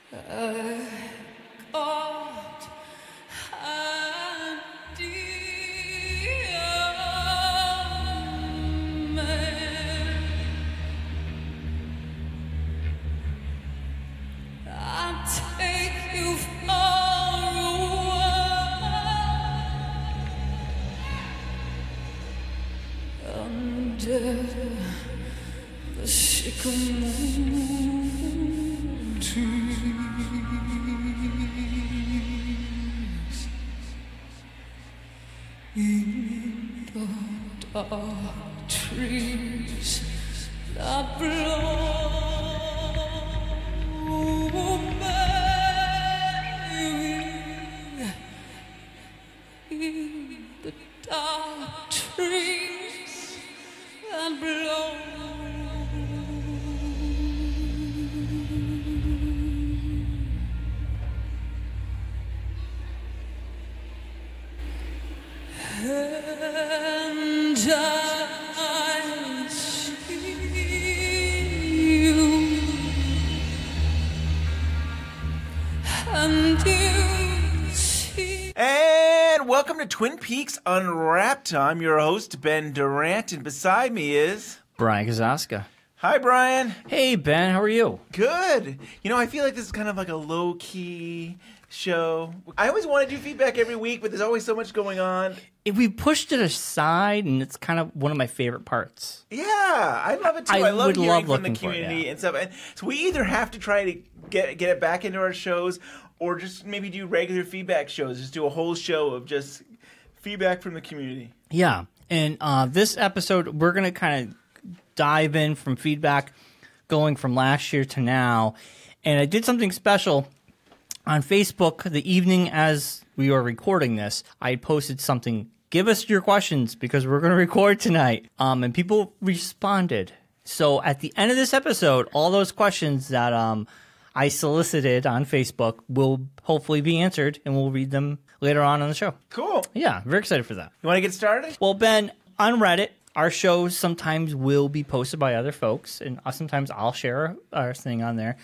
God, and dear man, I'll take you far away under the sycamore trees, in the dark trees that blow, baby, in the dark trees that blow. And I see you, and you see. And welcome to Twin Peaks Unwrapped. I'm your host, Ben Durant, and beside me is... Bryon Kazaska. Hi, Bryon. Hey, Ben. How are you? Good. You know, I feel like this is kind of like a low-key show. I always want to do feedback every week, but there's always so much going on. We pushed it aside, and it's kind of one of my favorite parts. Yeah, I love it too. I love would hearing love from the looking for it, community yeah. and stuff. And so we either have to try to get it back into our shows, or just maybe do regular feedback shows. Just do a whole show of just feedback from the community. Yeah, and this episode, we're going to kind of dive in from feedback going from last year to now. And I did something special on Facebook the evening as we were recording this. I posted something, give us your questions because we're going to record tonight. And people responded. So at the end of this episode, all those questions that I solicited on Facebook will hopefully be answered, and we'll read them later on the show. Cool. Yeah, very excited for that. You want to get started? Well, Ben, on Reddit, our shows sometimes will be posted by other folks, and sometimes I'll share our thing on there.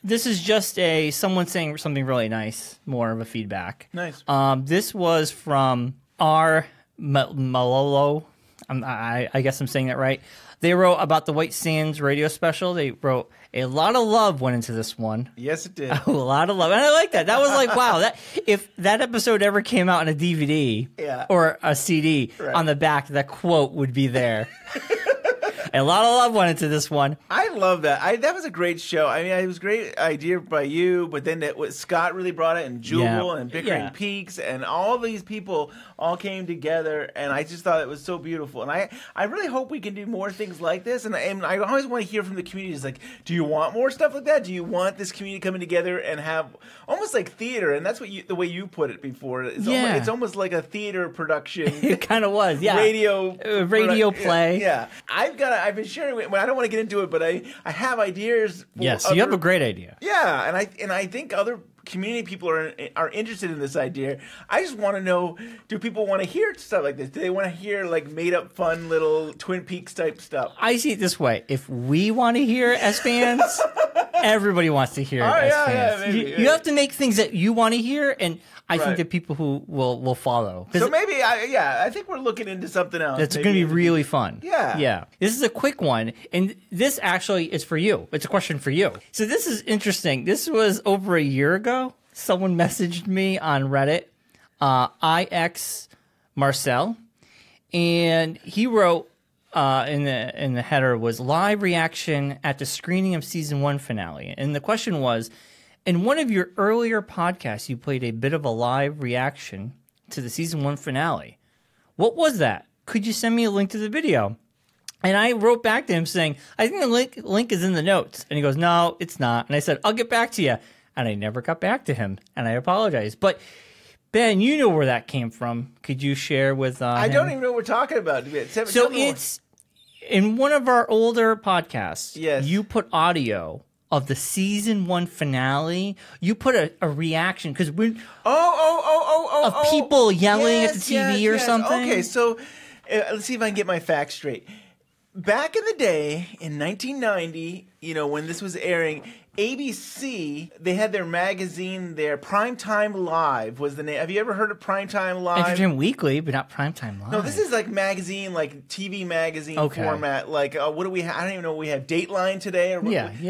This is just someone saying something really nice, more of a feedback. Nice. This was from R. Malolo. I guess I'm saying that right. They wrote about the White Sands radio special. They wrote, a lot of love went into this one. Yes, it did. A lot of love. And I like that. That was like, wow. If that episode ever came out on a DVD or a CD, on the back, that quote would be there. A lot of love went into this one. I love that. That was a great show. I mean, it was a great idea by you, but then Scott really brought it, and Jubal and Bickering Peaks, and all these people all came together, and I just thought it was so beautiful. And I really hope we can do more things like this, and I always want to hear from the community. It's like, do you want more stuff like that? Do you want this community coming together and have almost like theater? And that's what the way you put it before. It's almost like a theater production. It kind of was, yeah. Radio play. Yeah. I've been sharing it. I don't want to get into it, but I have ideas. Yes, you have a great idea. Yeah, and I think other community people are interested in this idea. I just want to know, do people want to hear stuff like this? Do they want to hear like made up fun little Twin Peaks type stuff? I see it this way. If we want to hear as fans, everybody wants to hear it as fans. Yeah, maybe, you have to make things that you want to hear, and I think that people who will follow. So maybe, I think we're looking into something else. It's going to be really fun. Yeah. Yeah. This is a quick one, and this actually is for you. It's a question for you. So this is interesting. This was over a year ago. Someone messaged me on Reddit, IX Marcel, and he wrote in the header was live reaction at the screening of season 1 finale. And the question was, in one of your earlier podcasts, you played a bit of a live reaction to the season 1 finale. What was that? Could you send me a link to the video? And I wrote back to him saying, I think the link is in the notes. And he goes, no, it's not. And I said, I'll get back to you. And I never got back to him. And I apologize. But Ben, you know where that came from. Could you share with I him? don't even know what we're talking about. So it's in one of our older podcasts. Yes. You put audio of the season 1 finale. You put a reaction because we're of people yelling at the TV or something. Okay, so let's see if I can get my facts straight. Back in the day, in 1990, when this was airing, ABC, they had their magazine there. Primetime Live was the name. Have you ever heard of Primetime Live? Entertainment Weekly, but not Primetime Live. No, this is like magazine, like TV magazine format. Like, what do we have? I don't even know what we have. Dateline today or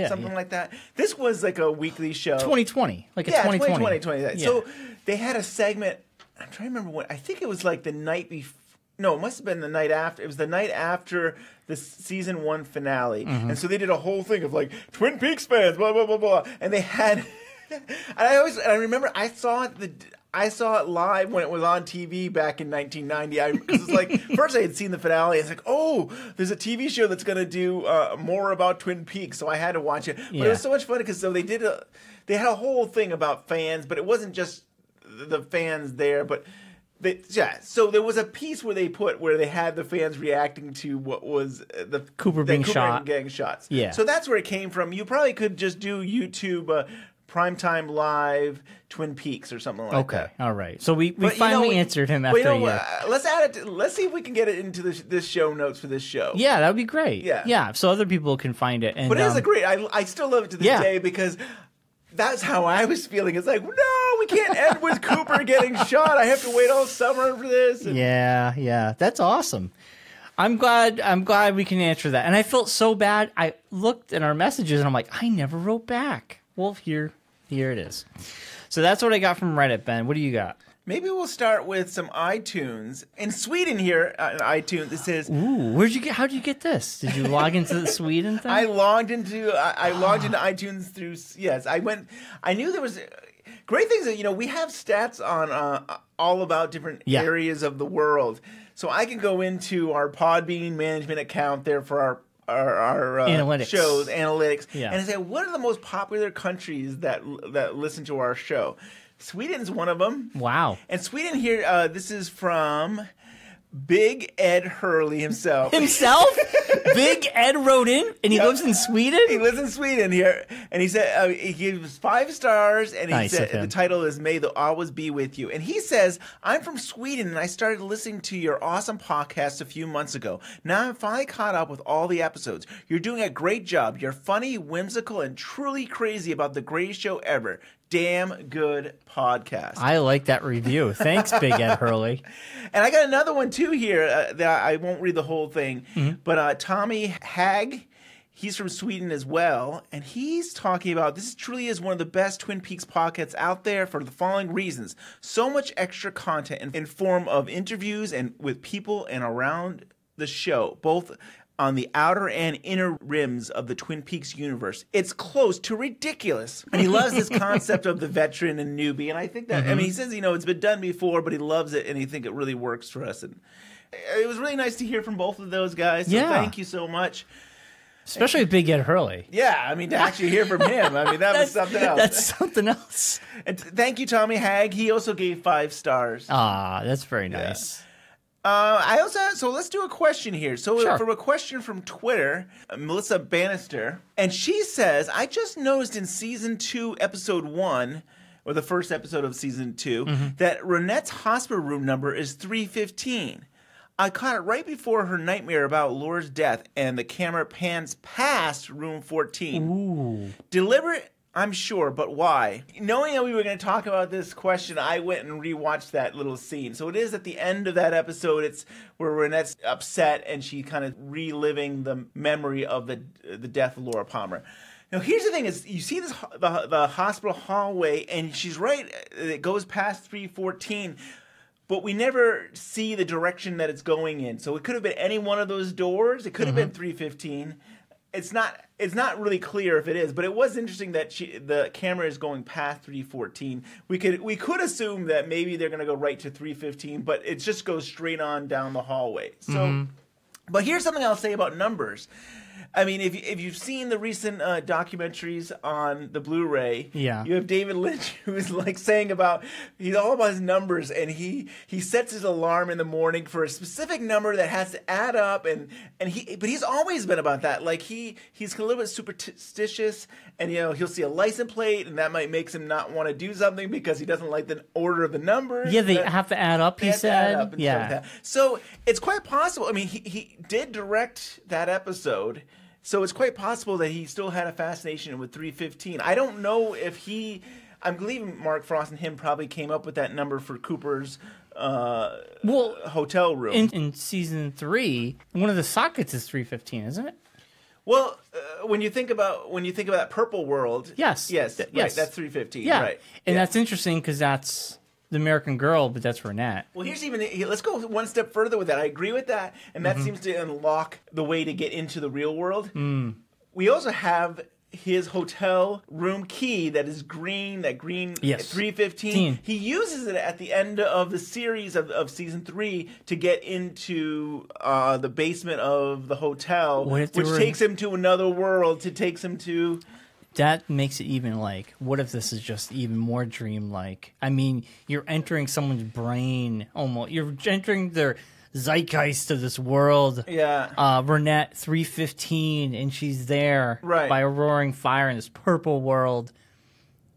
something like that. This was like a weekly show. 2020. Like a 2020. 2020. Yeah. So they had a segment. I'm trying to remember what. I think it was like the night before. No, it must have been the night after. It was the night after the season 1 finale. And so they did a whole thing of like Twin Peaks fans, blah, blah, blah, blah. And they had, and I remember I saw it live when it was on TV back in 1990. Cause it's like, first I had seen the finale. It's like, oh, there's a TV show that's going to do more about Twin Peaks. So I had to watch it. But it was so much fun because they had a whole thing about fans, but it wasn't just the fans there, but so there was a piece where they had the fans reacting to what was the Cooper being shot, getting shots. Yeah. So that's where it came from. You probably could just do YouTube Primetime Live Twin Peaks or something like that. Okay, all right. So we finally answered him after a year. Let's add it. Let's see if we can get it into this show notes for this show. Yeah, that would be great. Yeah. So other people can find it. And, but it is a great. I still love it to this day because. That's how I was feeling. It's like, no, we can't end with Cooper getting shot. I have to wait all summer for this. And yeah. That's awesome. I'm glad we can answer that. And I felt so bad. I looked at our messages and I'm like, I never wrote back. Well, here it is. So that's what I got from Reddit, Ben. What do you got? Maybe we'll start with some iTunes. In Sweden here, iTunes, it says... Ooh, how'd you get this? Did you log into the Sweden thing? I logged into iTunes through... Yes, I knew there was... Great things that, we have stats on all about different areas of the world. So I can go into our Podbean management account there for our analytics. Shows, analytics, and say, what are the most popular countries that listen to our show? Sweden's one of them. Wow. And Sweden here, this is from Big Ed Hurley himself. Himself? Big Ed wrote in, and he lives in Sweden? He lives in Sweden here. And he said, he gives 5 stars, and he said the title is May the Always Be With You. And he says, I'm from Sweden, and I started listening to your awesome podcast a few months ago. Now I'm finally caught up with all the episodes. You're doing a great job. You're funny, whimsical, and truly crazy about the greatest show ever. Damn good podcast. I like that review. Thanks, Big Ed Hurley. And I got another one, too, here that I won't read the whole thing. But Tommy Hag, he's from Sweden as well. And he's talking about this truly is one of the best Twin Peaks podcasts out there for the following reasons. So much extra content in form of interviews and with people and around the show, both on the outer and inner rims of the Twin Peaks universe. It's close to ridiculous. And he loves this concept of the veteran and newbie. And I think that, I mean, he says, it's been done before, but he loves it and he thinks it really works for us. And it was really nice to hear from both of those guys. So thank you so much. Especially Big Ed Hurley. Yeah, I mean, to actually hear from him. I mean, that was something else. That's something else. And thank you, Tommy Hag. He also gave 5 stars. Ah, that's very nice. Yeah. So let's do a question here. So from a question from Twitter, Melissa Bannister, and she says, I just noticed in season 2, episode 1, or the first episode of season 2, that Ronette's hospital room number is 315. I caught it right before her nightmare about Laura's death, and the camera pans past room 14. Ooh. Deliberate, I'm sure, but why? Knowing that we were going to talk about this question, I went and rewatched that little scene. So it is at the end of that episode, it's where Ronette's upset and she kind of reliving the memory of the death of Laura Palmer. Now, here's the thing: is you see this the hospital hallway, and she's right. It goes past 314, but we never see the direction that it's going in. So it could have been any one of those doors. It could have been 315. It's not really clear if it is, but it was interesting that the camera is going past 314. We could assume that maybe they're going to go right to 315, but it just goes straight on down the hallway. So, but here's something I'll say about numbers. I mean, if you've seen the recent documentaries on the Blu-ray, you have David Lynch who's like saying he's all about his numbers, and he sets his alarm in the morning for a specific number that has to add up, but he's always been about that. Like he's a little bit superstitious, and he'll see a license plate, and that might make him not want to do something because he doesn't like the order of the numbers. Yeah, they have to add up. He said, so it's quite possible. I mean, he did direct that episode. So it's quite possible that he still had a fascination with 315. I don't know if I'm believing Mark Frost and him probably came up with that number for Cooper's hotel room. In season 3, one of the sockets is 315, isn't it? Well, when you think about that purple world, yes, right, that's 315, yeah. right? And that's interesting because that's the American Girl, but that's Renette. Well, let's go one step further with that. I agree with that, and that seems to unlock the way to get into the real world. We also have his hotel room key that is green, yes. 315. He uses it at the end of the series of season 3 to get into the basement of the hotel, which takes him to another world, takes him to... That makes it even what if this is just even more dreamlike? I mean, you're entering someone's brain almost. You're entering their zeitgeist of this world. Yeah. Renette 315, and she's there right. by a roaring fire in this purple world.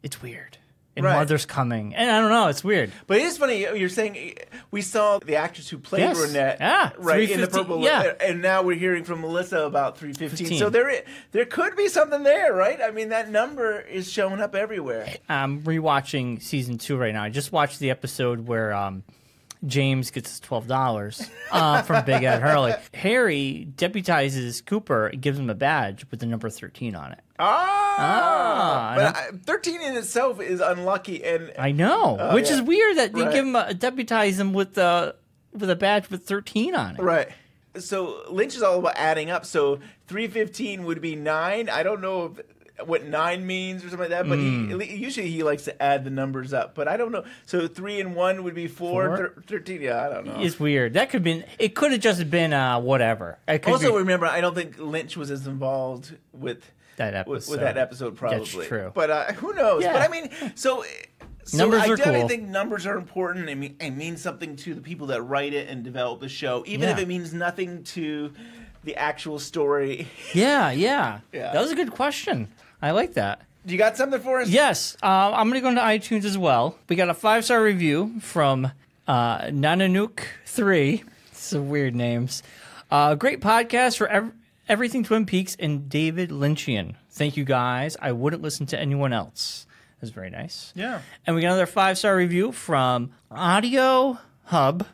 It's weird. And right. Mother's coming. And I don't know, it's weird. But it is funny, you're saying we saw the actress who played Renette right in the purple. Yeah. And now we're hearing from Melissa about 315. So there could be something there, right? I mean, that number is showing up everywhere. I'm rewatching season 2 right now. I just watched the episode where James gets his $12 from Big Ed Hurley. Harry deputizes Cooper and gives him a badge with the number 13 on it. But 13 in itself is unlucky, and I know, which is weird that they give him deputize him with a badge with 13 on it. Right. So Lynch is all about adding up. So 315 would be 9. I don't know what 9 means or something like that, but usually he likes to add the numbers up. But I don't know. So 3 and 1 would be 4. 13. Yeah, I don't know. It's weird. That could have been. It could have just been whatever. Remember, I don't think Lynch was as involved with that episode. With that episode, probably. That's true. But who knows? Yeah. But I mean, so numbers I are definitely cool. think numbers are important. I mean, it means something to the people that write it and develop the show, even if it means nothing to the actual story. Yeah. That was a good question. I like that. You got something for us? Yes. I'm going to go into iTunes as well. We got a 5-star review from Nananook3. Some weird names. Great podcast for everything Twin Peaks and David Lynchian. Thank you, guys. I wouldn't listen to anyone else. That's very nice. Yeah. And we got another 5-star review from Audio Hub.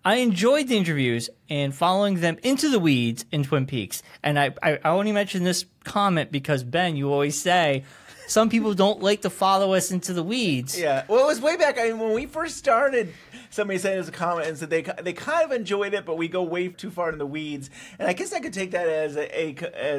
I enjoyed the interviews and following them into the weeds in Twin Peaks. And I only mention this comment because, Ben, you always say some people don't like to follow us into the weeds. Yeah. Well, it was way back. I mean, when we first started, somebody sent us a comment and said they kind of enjoyed it, but we go way too far in the weeds. And I guess I could take that as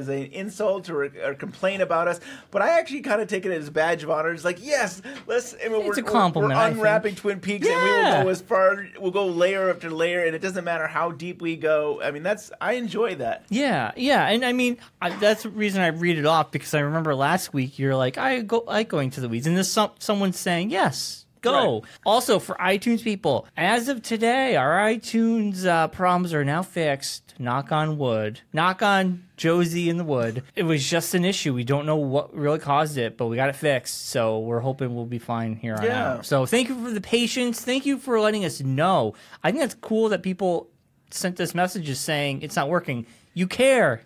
an insult or a complaint about us. But I actually kind of take it as a badge of honor. It's like, yes, it's a compliment. We're unwrapping Twin Peaks, and we will go as far. We'll go layer after layer, and it doesn't matter how deep we go. I mean, I enjoy that. Yeah. And I mean, that's the reason I read it off, because I remember last week you're like, I like going to the weeds, and there's someone saying yes. Go. Right. Also, for iTunes people, as of today, our iTunes problems are now fixed. Knock on wood. Knock on Josie in the wood. It was just an issue. We don't know what really caused it, but we got it fixed. So we're hoping we'll be fine here on out. So thank you for the patience. Thank you for letting us know. I think that's cool that people sent us messages saying it's not working. You care.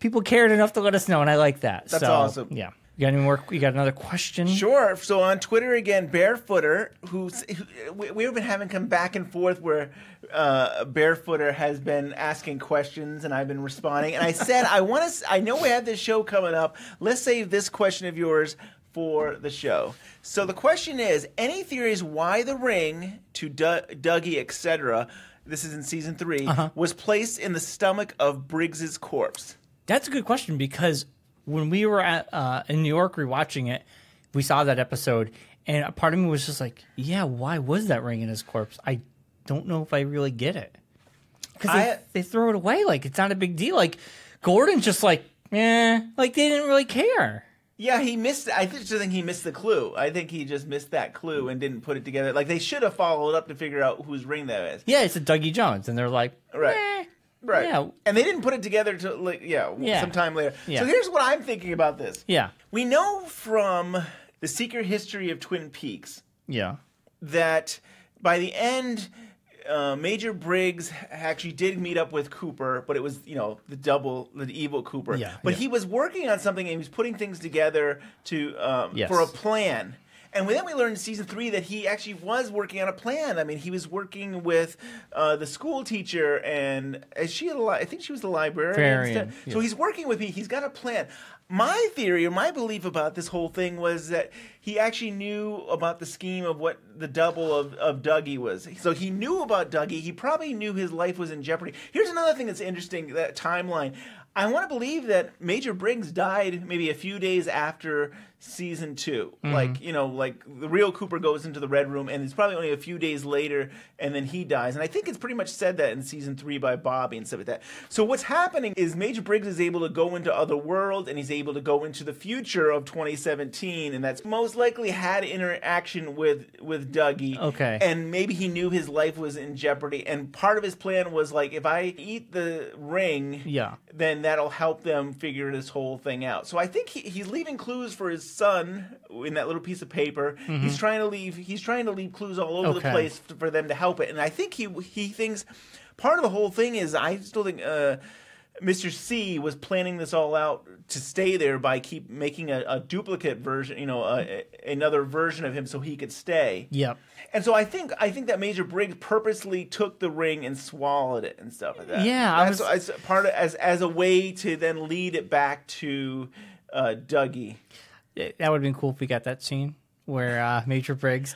People cared enough to let us know, and I like that. That's awesome. Yeah. You got any more? You got another question? Sure. So on Twitter again, Barefooter, we've been having come back and forth where Barefooter has been asking questions and I've been responding. And I said, I know we have this show coming up. Let's save this question of yours for the show. So the question is, any theories why the ring to Dougie, etc., this is in season 3, was placed in the stomach of Briggs's corpse? That's a good question, because when we were in New York rewatching it, we saw that episode, and a part of me was just like, yeah, why was that ring in his corpse? I don't know if I really get it. Because they throw it away like it's not a big deal. Like, Gordon's just like, like they didn't really care. Yeah, he missed. I just think he missed the clue. I think he just missed that clue and didn't put it together. Like, they should have followed up to figure out whose ring that is. Yeah, it's a Dougie Jones, and they're like, right. Right. Yeah. And they didn't put it together till some time later. Yeah. So here's what I'm thinking about this. Yeah. We know from The Secret History of Twin Peaks that by the end, Major Briggs actually did meet up with Cooper, but it was, the evil Cooper. Yeah, but yeah. he was working on something, and he was putting things together for a plan. And then we learned in season 3 that he actually was working on a plan. I mean, he was working with the school teacher, and I think she was the librarian. Yeah. So he's working with me. He's got a plan. My theory or my belief about this whole thing was that he actually knew about the scheme of what the double of Dougie was. So he knew about Dougie. He probably knew his life was in jeopardy. Here's another thing that's interesting, that timeline. I want to believe that Major Briggs died maybe a few days after season 2. Mm-hmm. Like the real Cooper goes into the Red Room, and it's probably only a few days later, and then he dies. And I think it's pretty much said that in season 3 by Bobby and stuff like that. So what's happening is Major Briggs is able to go into other worlds, and he's able to go into the future of 2017, and that's most likely had interaction with Dougie. Okay. And maybe he knew his life was in jeopardy, and part of his plan was like, if I eat the ring, then that'll help them figure this whole thing out. So I think he's leaving clues for his son in that little piece of paper. Mm-hmm. He's trying to leave clues all over the place for them to help it. And I think he thinks part of the whole thing is, I still think Mr. C was planning this all out to stay there by keep making a duplicate version, another version of him so he could stay. Yep. And so I think that Major Briggs purposely took the ring and swallowed it and stuff like that. Yeah, as part of as a way to then lead it back to Dougie. That would have been cool if we got that scene where Major Briggs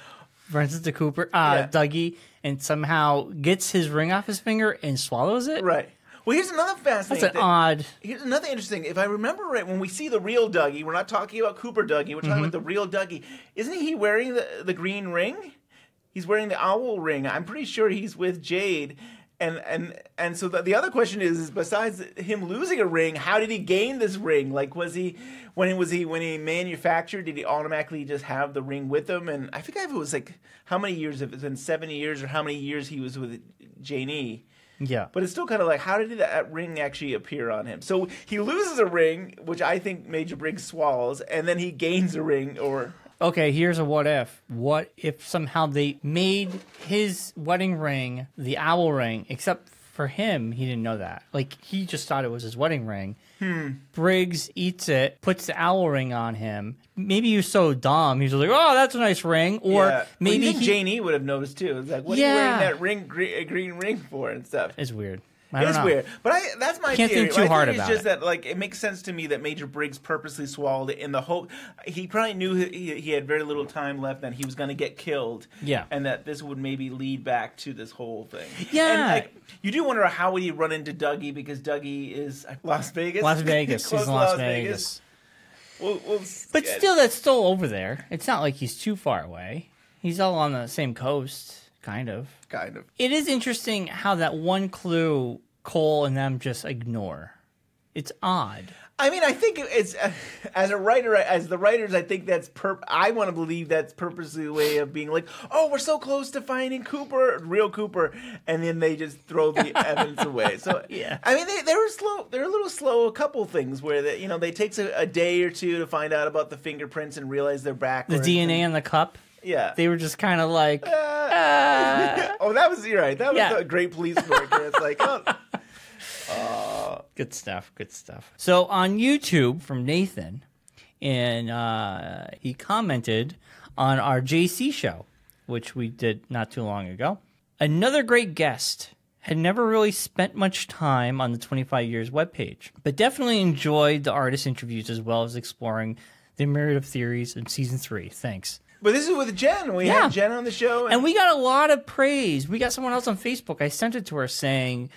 runs into Cooper, Dougie, and somehow gets his ring off his finger and swallows it. Right. Well, here's another fascinating That's an odd... Here's another interesting... If I remember right, when we see the real Dougie, we're not talking about Cooper Dougie, we're talking about the real Dougie. Isn't he wearing the green ring? He's wearing the owl ring. I'm pretty sure he's with Jade. And so the other question is besides him losing a ring, how did he gain this ring? Like, when he manufactured, did he automatically just have the ring with him? And I forget if it was like how many years, if it's been 7 years or how many years he was with Janie. Yeah. But it's still kind of like, how did that ring actually appear on him? So he loses a ring, which I think Major Briggs swallows, and then he gains a ring, or... Okay, here's a what if. What if somehow they made his wedding ring the owl ring, except for him, he didn't know that. Like, he just thought it was his wedding ring. Briggs eats it, puts the owl ring on him. Maybe he was so dumb, he's like, oh, that's a nice ring. Or maybe Janie would have noticed, too. It's like, what are you wearing that ring, green ring for and stuff? It's weird. It's weird, but that's my Can't theory. think too hard about it's just it. that, like, it makes sense to me that Major Briggs purposely swallowed it in the hope. He probably knew he had very little time left, and he was going to get killed. Yeah, and that this would maybe lead back to this whole thing. Yeah, and, like, you do wonder how would he run into Dougie, because Dougie is Las Vegas. Las Vegas, close he's in to Las Vegas. But still, that's still over there. It's not like he's too far away. He's all on the same coast, kind of. Kind of. It is interesting how that one clue Cole and them just ignore. It's odd. I mean, I think it's as a writer, as the writers, I think that's I want to believe that's purposely the way of being like, oh, we're so close to finding Cooper, real Cooper, and then they just throw the evidence away. So yeah, I mean, they were slow. They're a little slow. A couple things where they takes a day or two to find out about the fingerprints and realize they're backwards. The DNA in the cup. Yeah, they were just kind of like, oh, you're right. That was a great police work. It's like, oh. Good stuff. Good stuff. So on YouTube from Nathan, and he commented on our JC show, which we did not too long ago. Another great guest. Had never really spent much time on the 25 Years webpage, but definitely enjoyed the artist interviews as well as exploring the myriad of theories in season 3. Thanks. But this is with Jen. We had Jen on the show. And we got a lot of praise. We got someone else on Facebook. I sent it to her saying,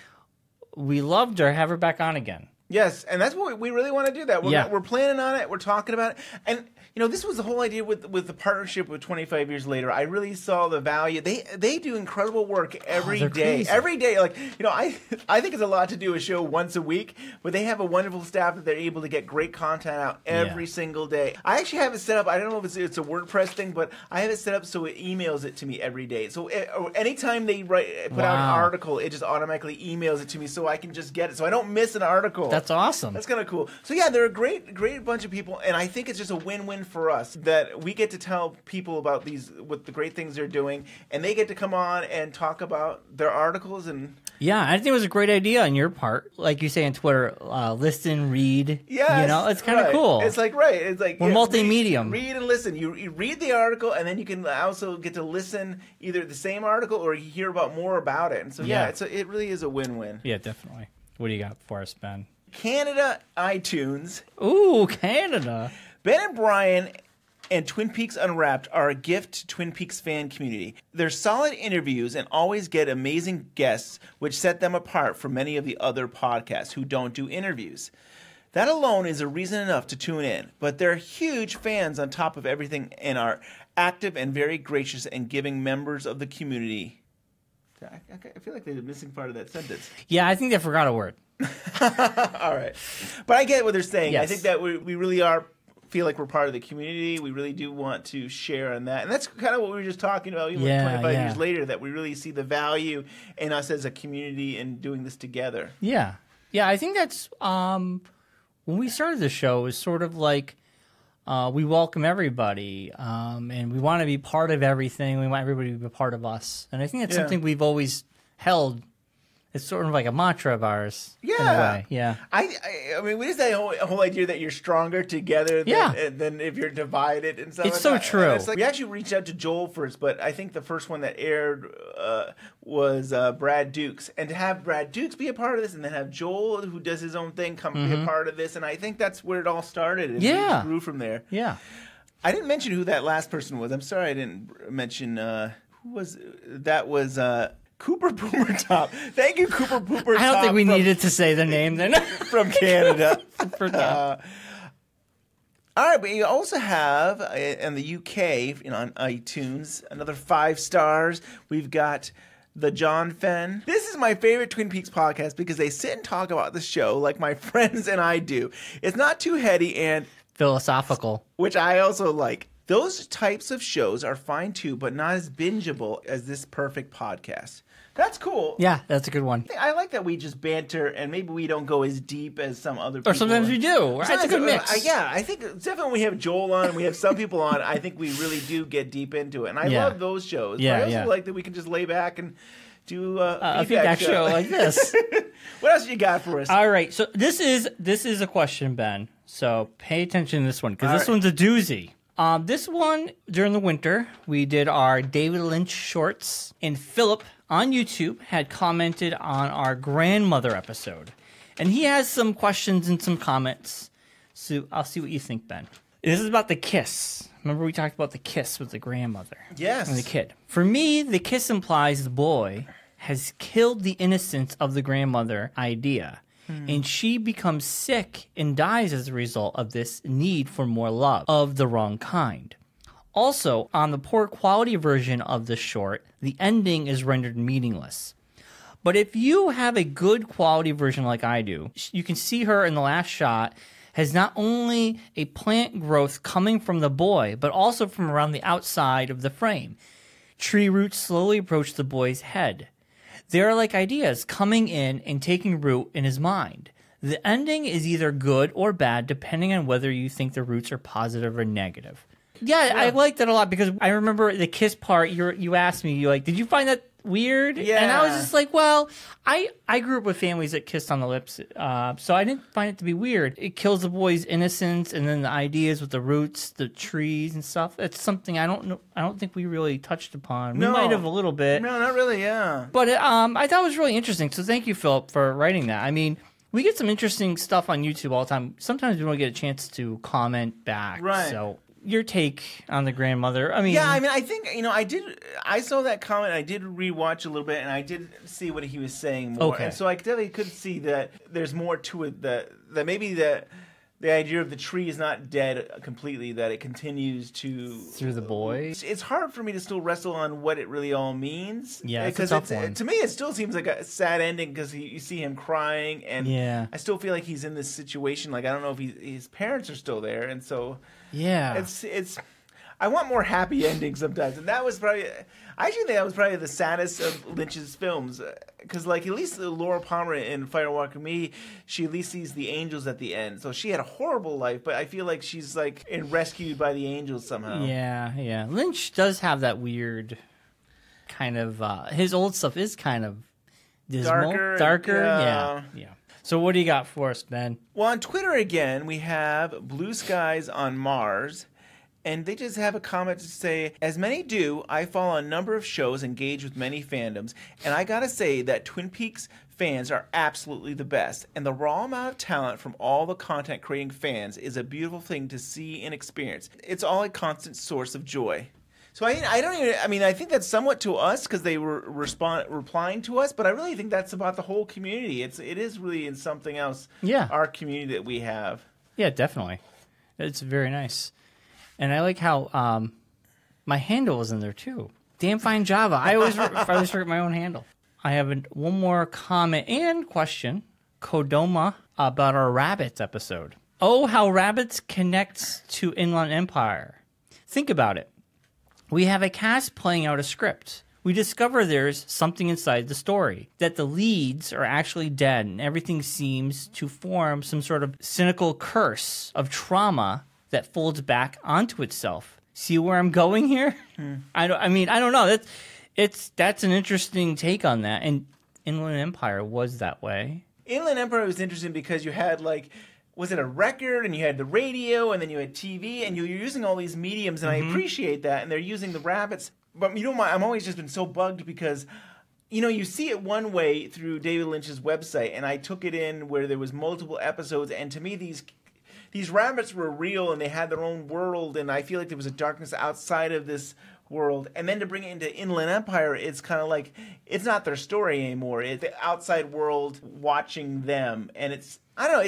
we loved her. Have her back on again. Yes, and that's what we really want to do. That we're planning on it. We're talking about it, and this was the whole idea with the partnership with 25 Years Later. I really saw the value. They do incredible work every day. Crazy. Every day, like I think it's a lot to do a show once a week, but they have a wonderful staff that they're able to get great content out every single day. I actually have it set up. I don't know if it's a WordPress thing, but I have it set up so it emails it to me every day. So anytime they put out an article, it just automatically emails it to me, so I can just get it. So I don't miss an article. That's awesome. That's kind of cool. So yeah, they're a great bunch of people, and I think it's just a win-win for us that we get to tell people about what the great things they're doing, and they get to come on and talk about their articles. And yeah, I think it was a great idea on your part. Like you say on Twitter, listen, read. Yeah, it's kind of cool. It's like we're multimedia. Read and listen. You read the article, and then you can also get to listen either the same article or you hear about more about it. And so it really is a win-win. Yeah, definitely. What do you got for us, Ben? Canada iTunes. Ooh, Canada. Ben and Bryon and Twin Peaks Unwrapped are a gift to Twin Peaks fan community. They're solid interviews and always get amazing guests, which set them apart from many of the other podcasts who don't do interviews. That alone is a reason enough to tune in, but they're huge fans on top of everything and are active and very gracious and giving members of the community. I feel like they're missing part of that sentence. Yeah, I think they forgot a word. All right. But I get what they're saying. Yes. I think that we really feel like we're part of the community. We really do want to share on that. And that's kind of what we were just talking about even 25 years later, that we really see the value in us as a community and doing this together. Yeah. Yeah, I think that's when we started the show, it was sort of like we welcome everybody, and we want to be part of everything. We want everybody to be a part of us. And I think that's something we've always held. It's sort of like a mantra of ours. Yeah. In a way. Yeah. I mean, what is that whole idea that you're stronger together than if you're divided and stuff? It's so true. It's like, we actually reached out to Joel first, but I think the first one that aired was Brad Dukes. And to have Brad Dukes be a part of this and then have Joel, who does his own thing, come be a part of this. And I think that's where it all started. And we just grew from there. Yeah. I didn't mention who that last person was. I'm sorry I didn't mention who was that was Cooper Boomertop. Thank you, Cooper Boomertop. I don't think we needed to say the name then. From Canada. All right, but you also have in the UK, on iTunes, another 5 stars. We've got the John Fenn. This is my favorite Twin Peaks podcast because they sit and talk about the show like my friends and I do. It's not too heady and philosophical, which I also like. Those types of shows are fine too, but not as bingeable as this perfect podcast. That's cool. Yeah, that's a good one. I like that we just banter, and maybe we don't go as deep as some other people. Or sometimes we do. It's a good mix. I think definitely when we have Joel on and we have some people on, I think we really do get deep into it. And I love those shows. Yeah, but I also like that we can just lay back and do a feedback show like this. What else you got for us? All right, so this is a question, Ben. So pay attention to this one, because this one's a doozy. This one, during the winter, we did our David Lynch shorts, and Philip on YouTube had commented on our grandmother episode. And he has some questions and some comments, so I'll see what you think, Ben. This is about the kiss. Remember we talked about the kiss with the grandmother? Yes. And the kid. For me, the kiss implies the boy has killed the innocence of the grandmother idea. And she becomes sick and dies as a result of this need for more love of the wrong kind. Also, on the poor quality version of the short, the ending is rendered meaningless. But if you have a good quality version like I do, you can see her in the last shot has not only a plant growth coming from the boy, but also from around the outside of the frame. Tree roots slowly approach the boy's head. They are like ideas coming in and taking root in his mind. The ending is either good or bad, depending on whether you think the roots are positive or negative. Yeah, I like that a lot because I remember the kiss part. You asked me, did you find that weird? Yeah. And I was just like, well, I grew up with families that kissed on the lips, so I didn't find it to be weird. It kills the boy's innocence, and then the ideas with the roots, the trees and stuff. It's something I don't think we really touched upon. We might have a little bit. No, not really. Yeah. But I thought it was really interesting. So thank you, Philip, for writing that. I mean, we get some interesting stuff on YouTube all the time. Sometimes we don't get a chance to comment back. Right. So your take on the grandmother. I mean, I think, I saw that comment, I did rewatch a little bit, and I did see what he was saying more. Okay. And so I definitely could see that there's more to it, that maybe the idea of the tree is not dead completely, that it continues to... Through the boy? It's hard for me to still wrestle on what it really all means. Yeah, it's a tough one. To me, it still seems like a sad ending because you see him crying, and I still feel like he's in this situation. Like, I don't know if his parents are still there, and so... Yeah. It's I want more happy endings sometimes, and that was probably. I actually think that was probably the saddest of Lynch's films, because like at least Laura Palmer in Fire Walk with Me, she at least sees the angels at the end. So she had a horrible life, but I feel like she's like rescued by the angels somehow. Yeah. Lynch does have that weird kind of. His old stuff is kind of dismal, darker. Yeah. So what do you got for us, Ben? Well, on Twitter again, we have Blue Skies on Mars. And they just have a comment to say, as many do, I follow a number of shows, engage with many fandoms, and I gotta say that Twin Peaks fans are absolutely the best. And the raw amount of talent from all the content creating fans is a beautiful thing to see and experience. It's all a constant source of joy. So I think that's somewhat to us because they were replying to us, but I really think that's about the whole community. It is really in something else. Yeah. Our community that we have. Yeah, definitely. It's very nice. And I like how my handle was in there, too. Damn fine Java. I always forget my own handle. I have one more comment and question. Kodoma about our Rabbits episode. Oh, how Rabbits connects to Inland Empire. Think about it. We have a cast playing out a script. We discover there's something inside the story, that the leads are actually dead, and everything seems to form some sort of cynical curse of trauma that folds back onto itself. See where I'm going here? I don't know. That's an interesting take on that. And Inland Empire was that way. Inland Empire was interesting because you had was it a record, and you had the radio, and then you had TV, and you're using all these mediums, and I appreciate that. And they're using the Rabbits, but I'm always just been so bugged because. You see it one way through David Lynch's website, and I took it in where there was multiple episodes, and to me these rabbits were real and they had their own world, and I feel like there was a darkness outside of this world. And then to bring it into Inland Empire, it's kind of like it's not their story anymore. It's the outside world watching them, and I don't know.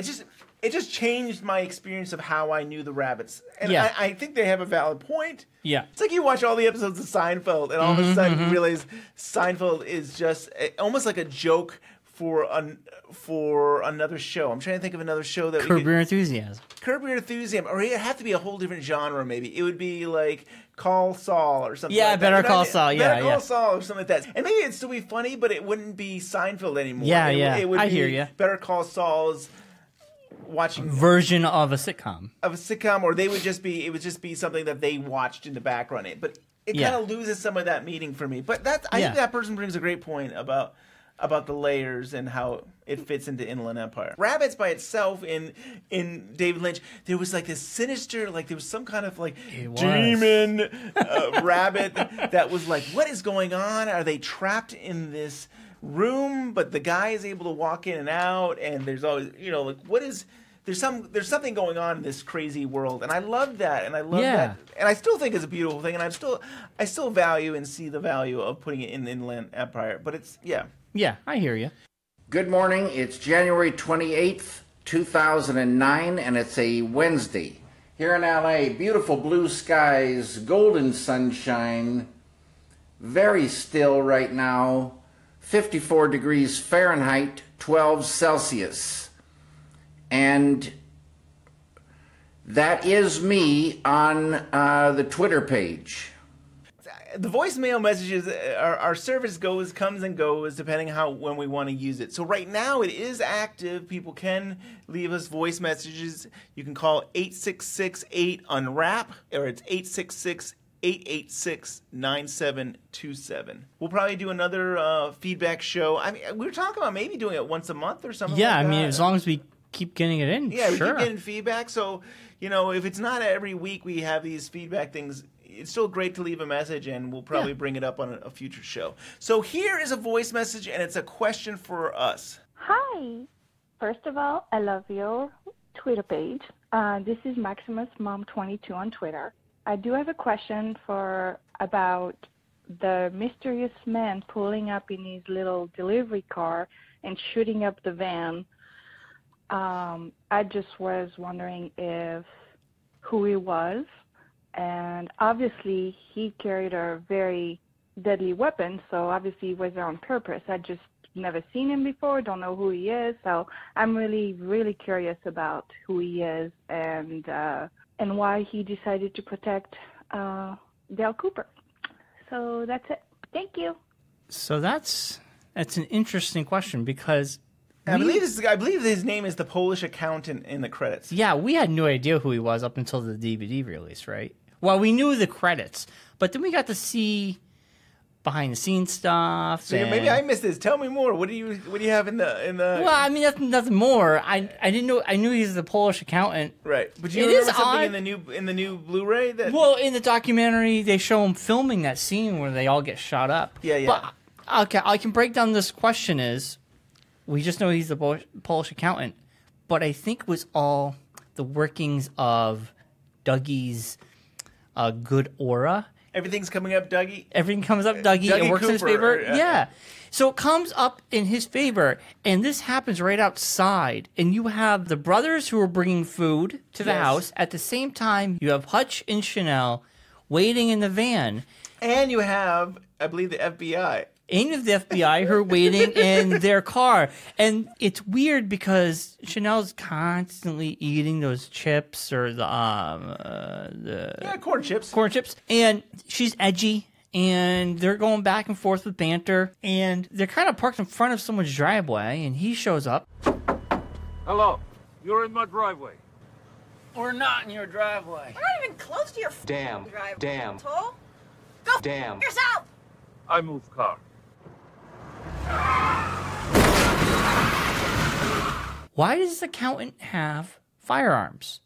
It just changed my experience of how I knew the rabbits, and I think they have a valid point. Yeah, it's like you watch all the episodes of Seinfeld, and all of a sudden you realize Seinfeld is just almost like a joke for another show. I'm trying to think of another show that Curb Your Enthusiasm. Curb Your Enthusiasm, or it'd have to be a whole different genre. Maybe it would be like Call Saul or something. Yeah, like Better that. Call Saul. Yeah, Better Call Saul or something like that. And maybe it'd still be funny, but it wouldn't be Seinfeld anymore. Yeah, It would I be hear you. Better Call Saul's watching version of a sitcom. Or it would just be something that they watched in the background. But it kind of loses some of that meaning for me. But I think that person brings a great point about the layers and how it fits into Inland Empire. Rabbits by itself in David Lynch, there was like this sinister, like there was some kind of like demon rabbit that was like, what is going on? Are they trapped in this room? But the guy is able to walk in and out, and there's always, there's something going on in this crazy world, and I love that, and I love that, and I still think it's a beautiful thing, and I still value and see the value of putting it in Inland Empire, but it's Yeah, I hear you. Good morning. It's January 28th, 2009, and it's a Wednesday. Here in LA, beautiful blue skies, golden sunshine, very still right now, 54 degrees Fahrenheit, 12 Celsius. And that is me on the Twitter page. The voicemail messages, our service comes and goes depending when we want to use it. So right now it is active. People can leave us voice messages. You can call 866-8-UNWRAP, or it's 866-886-9727. We'll probably do another feedback show. I mean, we were talking about maybe doing it once a month or something. Yeah, like that. as long as we keep getting it in. Yeah, sure. We keep getting feedback. So, if it's not every week we have these feedback things, it's still great to leave a message, and we'll probably bring it up on a future show. So here is a voice message, and it's a question for us. Hi. First of all, I love your Twitter page. This is Maximus Mom 22 on Twitter. I do have a question about the mysterious man pulling up in his little delivery car and shooting up the van. I just was wondering who he was. And obviously, he carried a very deadly weapon, so obviously he was there on purpose. I just never seen him before, don't know who he is, so I'm really, really curious about who he is and why he decided to protect Dale Cooper. So that's it. Thank you. So that's an interesting question because I believe his name is the Polish accountant in the credits. Yeah, we had no idea who he was up until the DVD release, right? Well, we knew the credits, but then we got to see behind the scenes stuff. So maybe I missed this. Tell me more. What do you have in the? Well, I mean, nothing more. I didn't know. I knew he was the Polish accountant. Right, but you remember something in the new Blu-ray that? Well, in the documentary, they show him filming that scene where they all get shot up. Yeah. But, okay, I can break down this question is, we just know he's the Polish accountant, but I think it was all the workings of Dougie's good aura. Everything's coming up, Dougie. Everything comes up, Dougie. It works in his favor. Yeah. So it comes up in his favor, and this happens right outside. And you have the brothers who are bringing food to the house. At the same time, you have Hutch and Chanel waiting in the van. And you have, I believe, the FBI. And you have the FBI who are waiting in their car. And it's weird because Chanel's constantly eating those chips or the corn chips. Corn chips. And she's edgy. And they're going back and forth with banter. And they're kind of parked in front of someone's driveway. And he shows up. Hello. You're in my driveway. We're not in your driveway. We're not even close to your Damn. driveway. Damn. Asshole. Go Damn. yourself. I move car. Why does the accountant have firearms?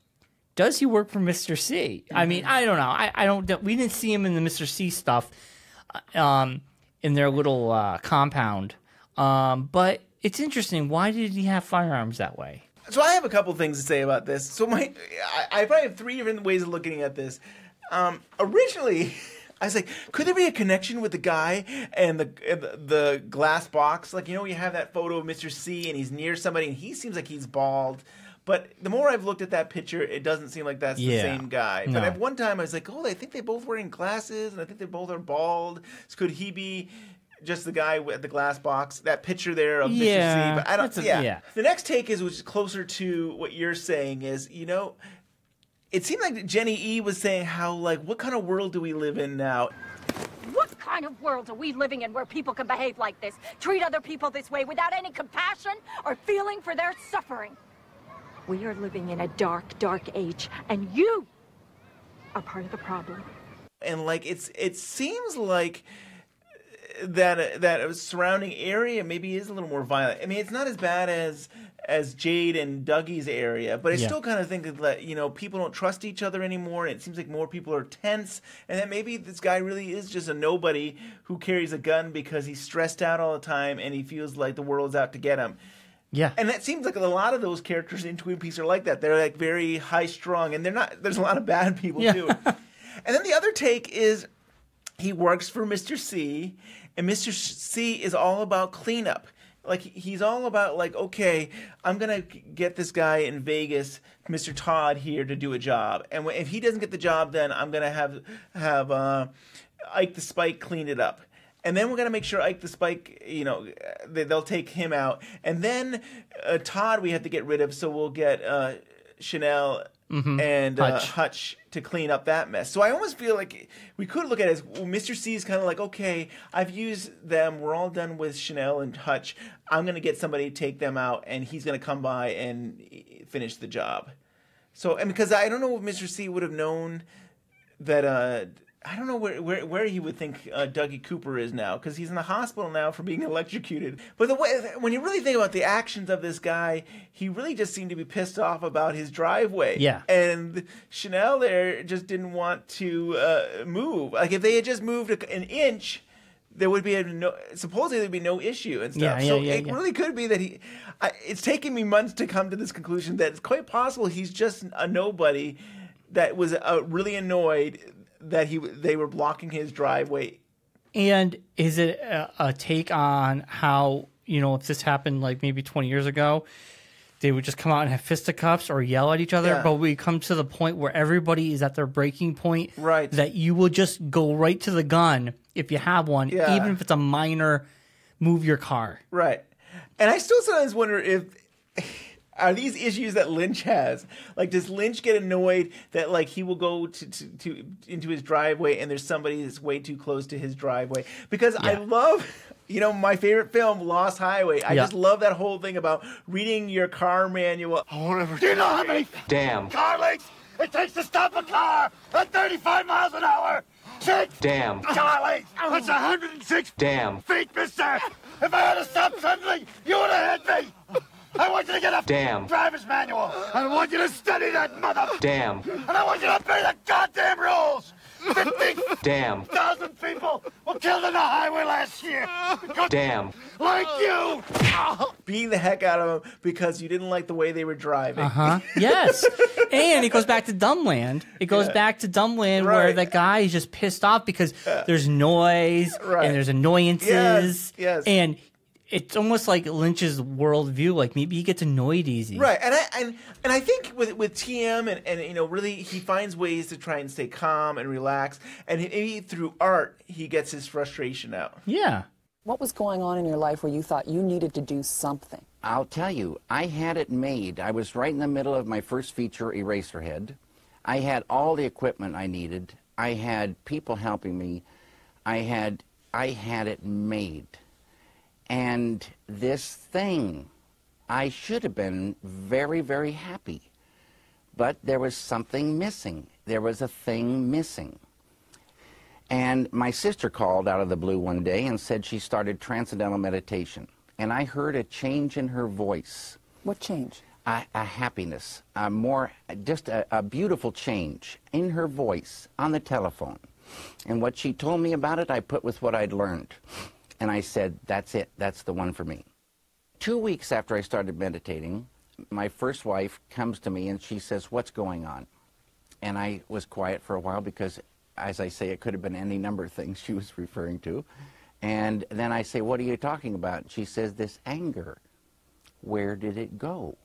Does he work for Mr. C? I mean, I don't know. I don't. We didn't see him in the Mr. C stuff, in their little compound. But it's interesting. Why did he have firearms that way? So I have a couple things to say about this. So I probably have three different ways of looking at this. Originally, I was like, could there be a connection with the guy and the glass box? Like, you have that photo of Mr. C and he's near somebody and he seems like he's bald. But the more I've looked at that picture, it doesn't seem like that's the same guy. No. But at one time I was like, I think they both wearing glasses and I think they both are bald. So could he be just the guy with the glass box? That picture there of Mr. C. But I don't. The next take which is closer to what you're saying is, it seemed like Jenny E was saying how, what kind of world do we live in now? What kind of world are we living in where people can behave like this, treat other people this way without any compassion or feeling for their suffering? We are living in a dark, dark age, and you are part of the problem. And it seems like that surrounding area maybe is a little more violent. I mean, it's not as bad as Jade and Dougie's area, but I still kind of think that people don't trust each other anymore, and it seems like more people are tense, and that maybe this guy really is just a nobody who carries a gun because he's stressed out all the time and he feels like the world's out to get him. Yeah. And that seems like a lot of those characters in Twin Peaks are like that. They're very high strung, and they're not. There's a lot of bad people too. And then the other take is he works for Mr. C, and Mr. C is all about cleanup. He's all about okay, I'm gonna get this guy in Vegas, Mr. Todd here, to do a job, and if he doesn't get the job, then I'm gonna have Ike the Spike clean it up. And then we're going to make sure Ike the Spike, they'll take him out. And then Todd we have to get rid of, so we'll get Chanel and Hutch to clean up that mess. So I almost feel like we could look at it as Mr. C is kind of okay, I've used them. We're all done with Chanel and Hutch. I'm going to get somebody to take them out, and he's going to come by and finish the job. So, and because I don't know if Mr. C would have known that... I don't know where he would think Dougie Cooper is now, because he's in the hospital now for being electrocuted. But when you really think about the actions of this guy, he really just seemed to be pissed off about his driveway. Yeah. And Chanel there just didn't want to move. If they had just moved an inch, there would be supposedly there'd be no issue and stuff. It really could be that it's taken me months to come to this conclusion that it's quite possible he's just a nobody that was really annoyed that they were blocking his driveway. And is it a take on how, if this happened maybe 20 years ago, they would just come out and have fisticuffs or yell at each other, but we come to the point where everybody is at their breaking point, right? That you will just go right to the gun if you have one, even if it's a minor move your car. Right. And I still sometimes wonder if... are these issues that Lynch has? Like, does Lynch get annoyed that like he will go to into his driveway and there's somebody that's way too close to his driveway? Because I love, my favorite film, Lost Highway. I just love that whole thing about reading your car manual. Do you know how many car lengths it takes to stop a car at 35 miles an hour? 6 car lengths. That's 106 feet, mister. If I had to stop suddenly, you would have hit me. I want you to get a driver's manual. I want you to study that mother. And I want you to obey the goddamn rules. 50,000 people were killed on the highway last year. Like you. Beating the heck out of them because you didn't like the way they were driving. Yes. And it goes back to Dumbland. It goes back to Dumbland where the guy is just pissed off because there's noise and there's annoyances. Yes. And it's almost like Lynch's worldview. Like maybe he gets annoyed easy. Right. And I think with TM and really he finds ways to try and stay calm and relax. And maybe through art he gets his frustration out. Yeah. What was going on in your life where you thought you needed to do something? I'll tell you, I had it made. I was right in the middle of my first feature, Eraserhead. I had all the equipment I needed. I had people helping me. I had it made. And this thing, I should have been very, very happy. But there was something missing. There was a thing missing. And my sister called out of the blue one day and said she started transcendental meditation. And I heard a change in her voice. What change? A happiness, just a beautiful change in her voice on the telephone. And what she told me about it, I put with what I'd learned. And I said, that's it. That's the one for me. 2 weeks after I started meditating, my first wife comes to me and she says, what's going on? And I was quiet for a while because, as I say, it could have been any number of things she was referring to. And then I say, what are you talking about? And she says, this anger. Where did it go?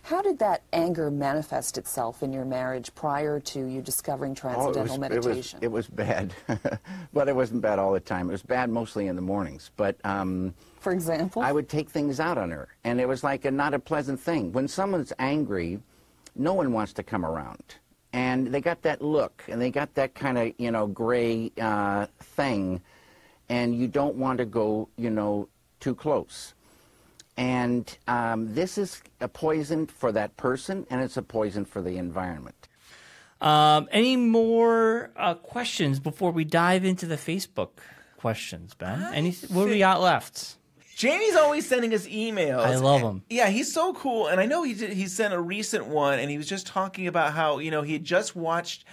How did that anger manifest itself in your marriage prior to you discovering transcendental meditation? It was bad, but it wasn't bad all the time. It was bad mostly in the mornings. But for example? I would take things out on her, and it was like not a pleasant thing. When someone's angry, no one wants to come around. And they got that look, and they got that kind of, gray thing, and you don't want to go, too close. And this is a poison for that person, and it's a poison for the environment. Any more questions before we dive into the Facebook questions, Ben? What do we got left? Jamie's always sending us emails. I love him. Yeah, he's so cool. And I know he sent a recent one, and he was just talking about how, he had just watched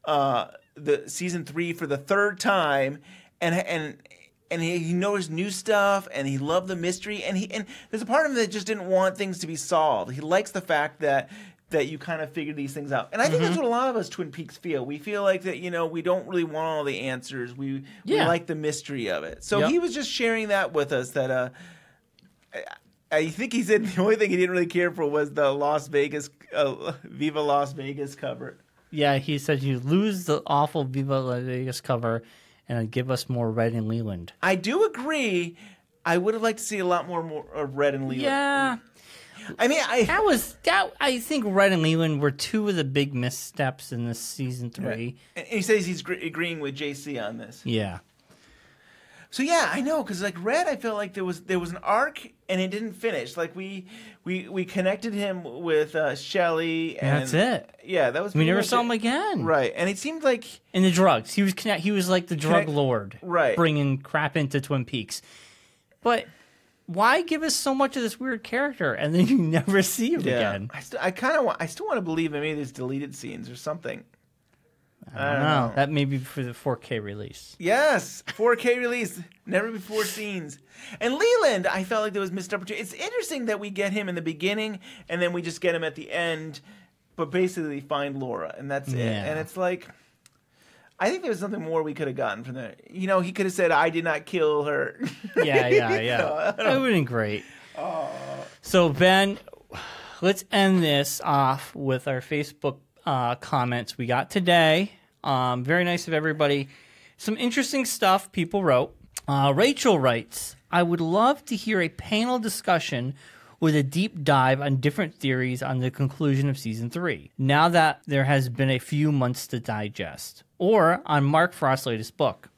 the season 3 for the third time, and he knows new stuff, and he loved the mystery, and there's a part of him that just didn't want things to be solved. He likes the fact that you kind of figure these things out. And I think that's what a lot of us Twin Peaks feel. We feel like that, we don't really want all the answers. We like the mystery of it. So he was just sharing that with us that I think he said the only thing he didn't really care for was the Las Vegas, Viva Las Vegas cover. Yeah, he said you lose the awful Viva Las Vegas cover and give us more Red and Leland. I do agree. I would have liked to see a lot more of Red and Leland. Yeah. I mean, I think Red and Leland were two of the big missteps in this season 3. Right. And he says he's agreeing with JC on this. Yeah. So yeah, I know, because like Red, I felt like there was an arc and it didn't finish. Like we connected him with Shelley, and that's it. Yeah, that was. We never saw him again. Right, and it seemed like in the drugs, he was like the drug lord, right, bringing crap into Twin Peaks. But why give us so much of this weird character and then you never see him again? I still want to believe that maybe there's deleted scenes or something. I don't know. That may be for the 4K release. Yes, 4K release. Never before scenes. And Leland, I felt like there was missed opportunity. It's interesting that we get him in the beginning and then we just get him at the end, but basically find Laura, and that's it. And it's like, I think there was something more we could have gotten from there. He could have said, I did not kill her. Yeah. That would have been great. So, Ben, let's end this off with our Facebook comments we got today. Very nice of everybody. Some interesting stuff people wrote. Rachel writes, I would love to hear a panel discussion with a deep dive on different theories on the conclusion of season 3, now that there has been a few months to digest, or on Mark Frost's latest book.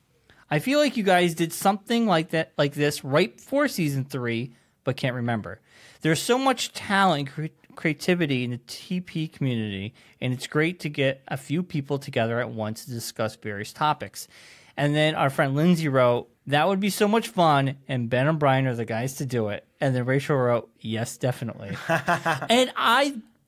I feel like you guys did something like this right before season 3, but can't remember. There's so much talent and creativity in the TP community, and it's great to get a few people together at once to discuss various topics. And then our friend Lindsay wrote, that would be so much fun, and Ben and Bryon are the guys to do it. And then Rachel wrote, yes, definitely. And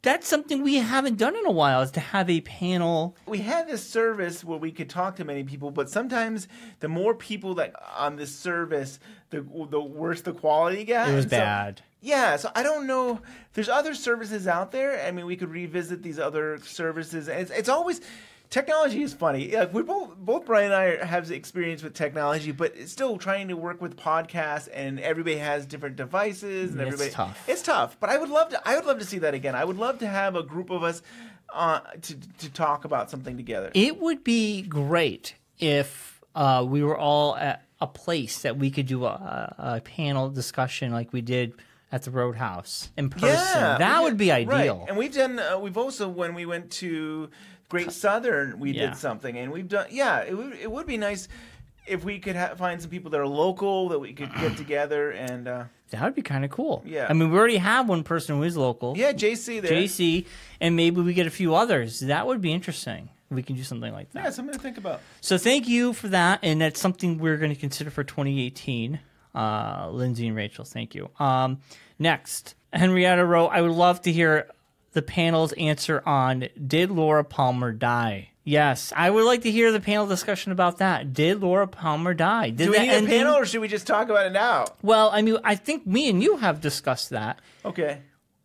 that's something we haven't done in a while, is to have a panel. We had this service where we could talk to many people, but sometimes the more people that on this service, the worse the quality got. It was bad. Yeah, so I don't know. There's other services out there. I mean, we could revisit these other services. It's always... Technology is funny. We both Bryon and I have experience with technology, but it's still trying to work with podcasts, and everybody has different devices, and everybody. It's tough. It's tough, but I would love to see that again. I would love to have a group of us to talk about something together. It would be great if we were all at a place that we could do a panel discussion like we did at the Roadhouse in person. Yeah, that would be ideal. Right. And we've done. We've also, when we went to Great Southern, we did something, and we've done. Yeah, it would be nice if we could find some people that are local that we could get together, and that would be kind of cool. Yeah, I mean, we already have one person who is local. Yeah, JC there. JC, and maybe we get a few others. That would be interesting. We can do something like that. Yeah, something to think about. So thank you for that, and that's something we're going to consider for 2018. Lindsay and Rachel, thank you. Next, Henrietta wrote, I would love to hear the panel's answer on, did Laura Palmer die? Yes, I would like to hear the panel discussion about that. Did Laura Palmer die? Do we need a panel, or should we just talk about it now? Well, I mean, I think me and you have discussed that. Okay.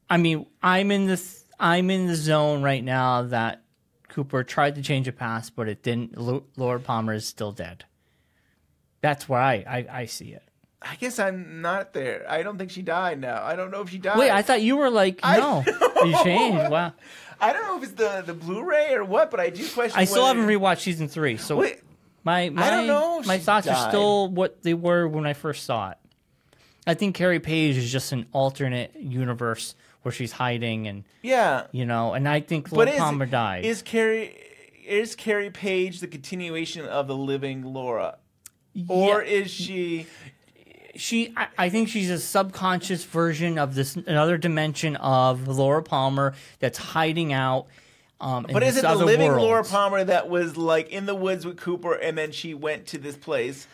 I mean, I'm in the zone right now that Cooper tried to change a past, but it didn't. Laura Palmer is still dead. That's where I see it. I guess I'm not there. I don't think she died now. I don't know if she died. Wait, I thought you were like, no. You changed. Wow. I don't know if it's the Blu-ray or what, but I do question. I still haven't rewatched season 3, so wait, I don't know. My thoughts are still what they were when I first saw it. I think Carrie Page is just an alternate universe where she's hiding, and and I think Laura Palmer died. Is Carrie Page the continuation of the living Laura, or is she? I think she's a subconscious version of another dimension of Laura Palmer that's hiding out. But is it the living Laura Palmer that was like in the woods with Cooper, and then she went to this place?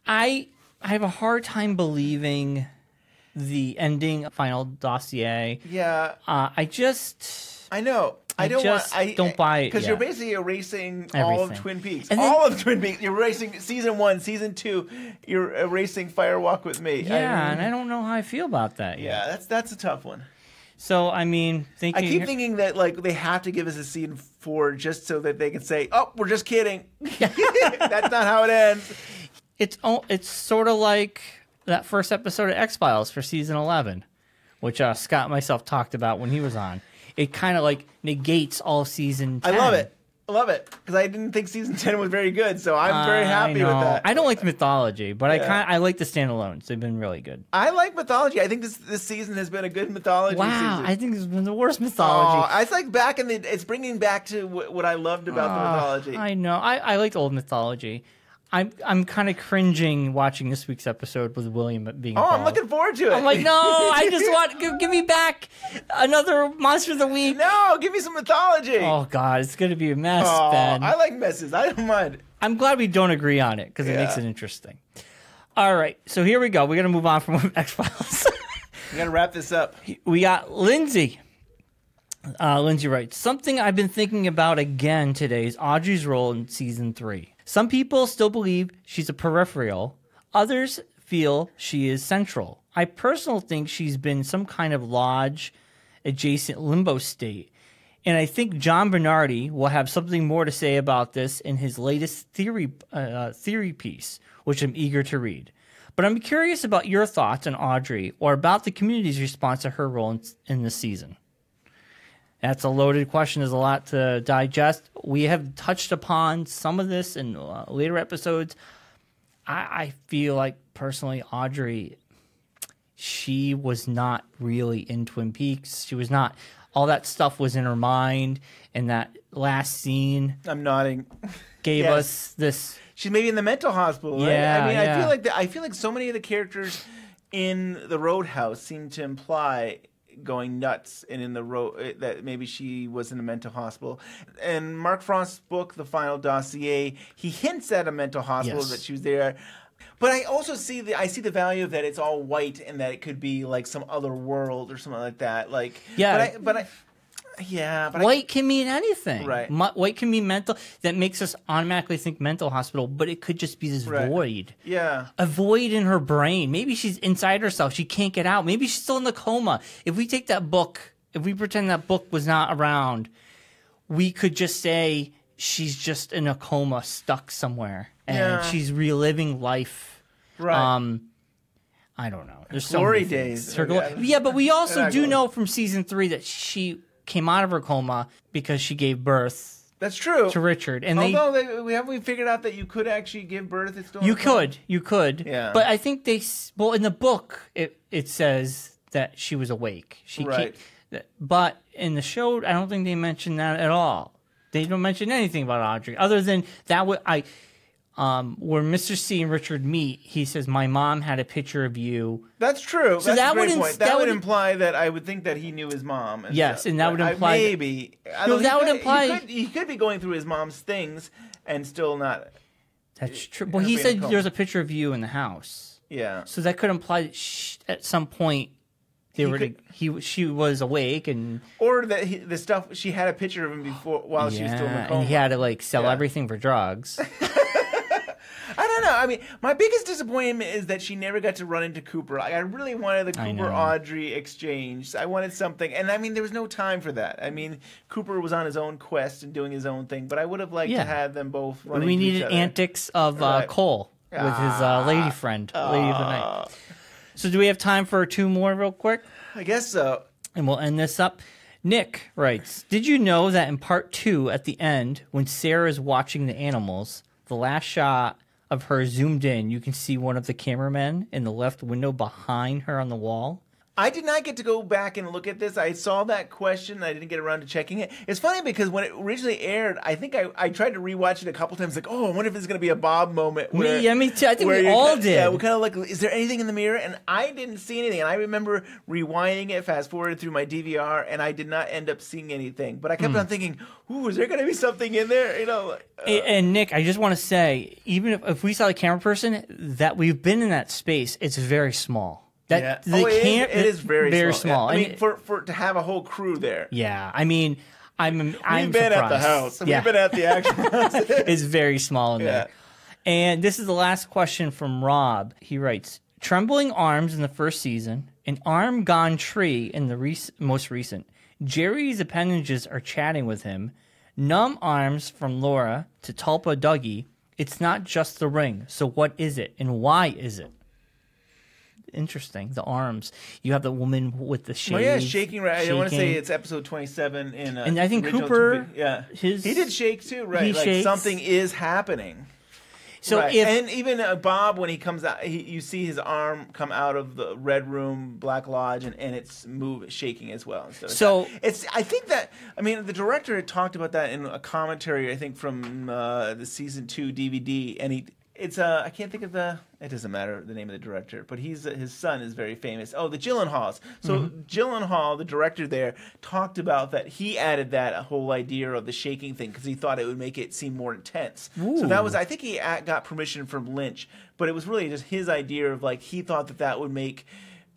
I have a hard time believing the ending final dossier. Yeah, I know. I don't buy it because you're basically erasing everything. All of Twin Peaks. All of Twin Peaks. You're erasing season 1, season 2. You're erasing Fire Walk with Me. Yeah, and I don't know how I feel about that yet. Yeah, that's a tough one. So I mean, I keep thinking that like they have to give us a season 4 just so that they can say, "Oh, we're just kidding." That's not how it ends. It's sort of like that first episode of X-Files for season 11, which Scott and myself talked about when he was on. It kind of like negates all season 10. I love it because I didn't think season 10 was very good, so I'm very happy with that. I don't like the mythology, but I like the standalones. They've been really good. I like mythology. I think this season has been a good mythology season. I think this has been the worst mythology. It's like back it's bringing back to what I loved about the mythology. I know. I like old mythology. I'm kind of cringing watching this week's episode with William being involved. I'm looking forward to it. I'm like, no, I just want give me back another Monster of the Week. No, give me some mythology. Oh God, it's gonna be a mess, Ben. I like messes. I don't mind. I'm glad we don't agree on it because it makes it interesting. All right, so here we go. We're gonna move on from X-Files. We gotta wrap this up. We got Lindsay. Lindsay writes, something I've been thinking about again today is Audrey's role in season 3. Some people still believe she's a peripheral. Others feel she is central. I personally think she's been some kind of lodge-adjacent limbo state. And I think John Bernardi will have something more to say about this in his latest theory piece, which I'm eager to read. But I'm curious about your thoughts on Audrey or about the community's response to her role in this season. That's a loaded question. There's a lot to digest. We have touched upon some of this in later episodes. I feel like, personally, Audrey she was not really in Twin Peaks. She was not. All that stuff was in her mind, and that last scene. I'm nodding. Gave us this. She's maybe in the mental hospital, right? Yeah, I mean, yeah. I feel like so many of the characters in the Roadhouse seem to imply going nuts, and in the road that maybe she was in a mental hospital. And Mark Frost's book, The Final Dossier, he hints at a mental hospital, that she was there. But I also see the value of that it's all white and that it could be like some other world or something like that. Like, white can mean anything. Right. White can mean mental. That makes us automatically think mental hospital, but it could just be this void. Yeah. A void in her brain. Maybe she's inside herself. She can't get out. Maybe she's still in the coma. If we take that book, if we pretend that book was not around, we could just say she's just in a coma, stuck somewhere, and she's reliving life. Right. I don't know. There's so glory many days. Yeah, but we also do know from season 3 that she came out of her coma because she gave birth. That's true. To Richard, and we figured out that you could actually give birth. It's still you could. Yeah. But I think in the book it says that she was awake. But in the show, I don't think they mention that at all. They don't mention anything about Audrey other than that. Where Mr. C and Richard meet, he says, "My mom had a picture of you." That's true. So that's a great point. That would imply that I would think that he knew his mom. And yes, stuff. and that would imply maybe. Would imply he could be going through his mom's things and still not. That's true. Well, he said there's a picture of you in the house. Yeah. So that could imply that at some point she was awake, and or that the stuff she had a picture of him before while she was still in the coma, and he had to sell everything for drugs. I don't know. I mean, my biggest disappointment is that she never got to run into Cooper. I really wanted the Cooper-Audrey exchange. I wanted something. And, I mean, there was no time for that. I mean, Cooper was on his own quest and doing his own thing. But I would have liked to have them both running We into needed each other. Antics of Cole with his lady friend, Lady of the Night. So do we have time for 2 more real quick? I guess so. And we'll end this up. Nick writes, did you know that in part 2 at the end, when Sarah is watching the animals, the last shot of her zoomed in, you can see one of the cameramen in the left window behind her on the wall? I did not get to go back and look at this. I saw that question. I didn't get around to checking it. It's funny because when it originally aired, I think I tried to rewatch it a couple times. Like, I wonder if it's going to be a Bob moment. Me too. I think we all did. Yeah, we're kind of like, is there anything in the mirror? And I didn't see anything. And I remember rewinding it, fast forwarded through my DVR, and I did not end up seeing anything. But I kept on thinking, is there going to be something in there? You know. And Nick, I just want to say, even if we saw the camera person, that we've been in that space, it's very small. It is very small. I mean, for to have a whole crew there. Yeah, I mean, I'm been surprised. At the house. Yeah. We've been at the actual house. It's very small in there. And this is the last question from Rob. He writes, trembling arms in the first season, an arm gone tree in the most recent. Jerry's appendages are chatting with him. Numb arms from Laura to Tulpa Dougie. It's not just the ring. So what is it? And why is it? Interesting. The arms. You have the woman with the shades. Oh yeah, shaking. Right. I want to say it's episode 27 in. And I think Cooper. He did shake too, right? He shakes. Something is happening. So and even Bob, when he comes out, you see his arm come out of the Red Room, Black Lodge, and it's shaking as well. So it's. I think that the director had talked about that in a commentary. I think from the season 2 DVD, and It's I can't think of it doesn't matter the name of the director, but his son is very famous. Oh, the Gyllenhaals. So Gyllenhaal, the director there, talked about that he added that whole idea of the shaking thing because he thought it would make it seem more intense. Ooh. So that was, I think he got permission from Lynch, but it was really just his idea of he thought that would make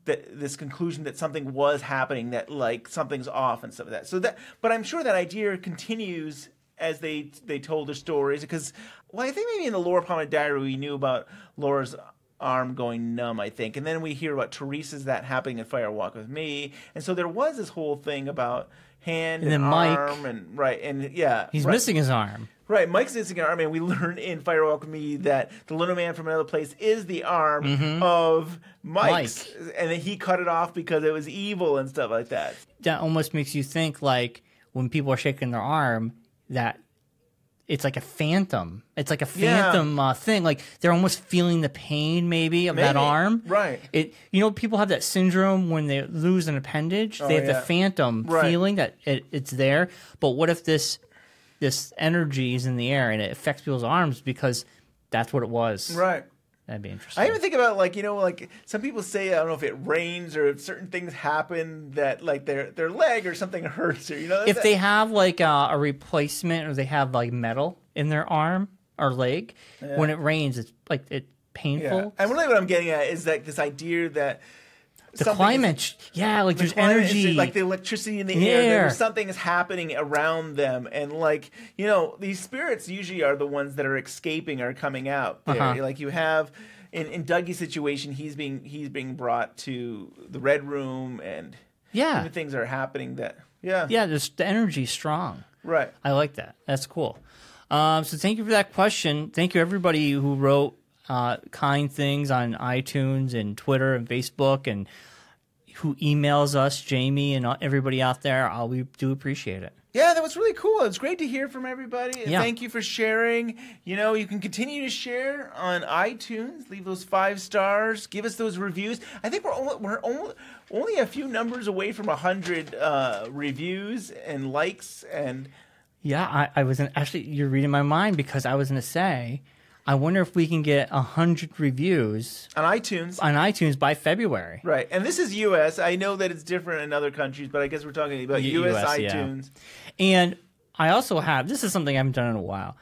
this conclusion that something was happening, that something's off and stuff like that. But I'm sure that idea continues as they told their stories, because I think maybe in the Laura Palmer Diary we knew about Laura's arm going numb, I think, and then we hear about Teresa's that happening in Fire Walk with Me, and so there was this whole thing about hand and arm, Mike, he's missing his arm. Right, Mike's missing an arm, and we learn in Fire Walk with Me that the little man from another place is the arm of Mike's, and then he cut it off because it was evil and stuff like that. That almost makes you think when people are shaking their arm, that it's like a phantom. It's like a phantom thing. Like they're almost feeling the pain maybe of that arm. Right. People have that syndrome when they lose an appendage. They have the phantom feeling that it's there. But what if this energy is in the air and it affects people's arms because that's what it was? Right. That'd be interesting. I even think about like some people say, I don't know if it rains or if certain things happen that like their leg or something hurts, or if they have like a replacement or they have like metal in their arm or leg, when it rains, it's like it's painful. Yeah. And really what I'm getting at is like this idea that the climate, like there's energy, like the electricity in the air. Something is happening around them, and like these spirits usually are the ones that are escaping or coming out. There. Like you have in Dougie's situation, he's being brought to the Red Room, and things are happening that there's the energy strong. Right, I like that. That's cool. So thank you for that question. Thank you everybody who wrote kind things on iTunes and Twitter and Facebook, and who emails us, Jamie and everybody out there. We do appreciate it. Yeah, that was really cool. It's great to hear from everybody. And thank you for sharing. You can continue to share on iTunes. Leave those 5 stars. Give us those reviews. I think we're only a few numbers away from 100 reviews and likes. And I was actually, you're reading my mind, because I was going to say, I wonder if we can get 100 reviews on iTunes by February. Right, and this is U.S. I know that it's different in other countries, but I guess we're talking about U.S. iTunes. Yeah. And I also have, this is something I haven't done in a while.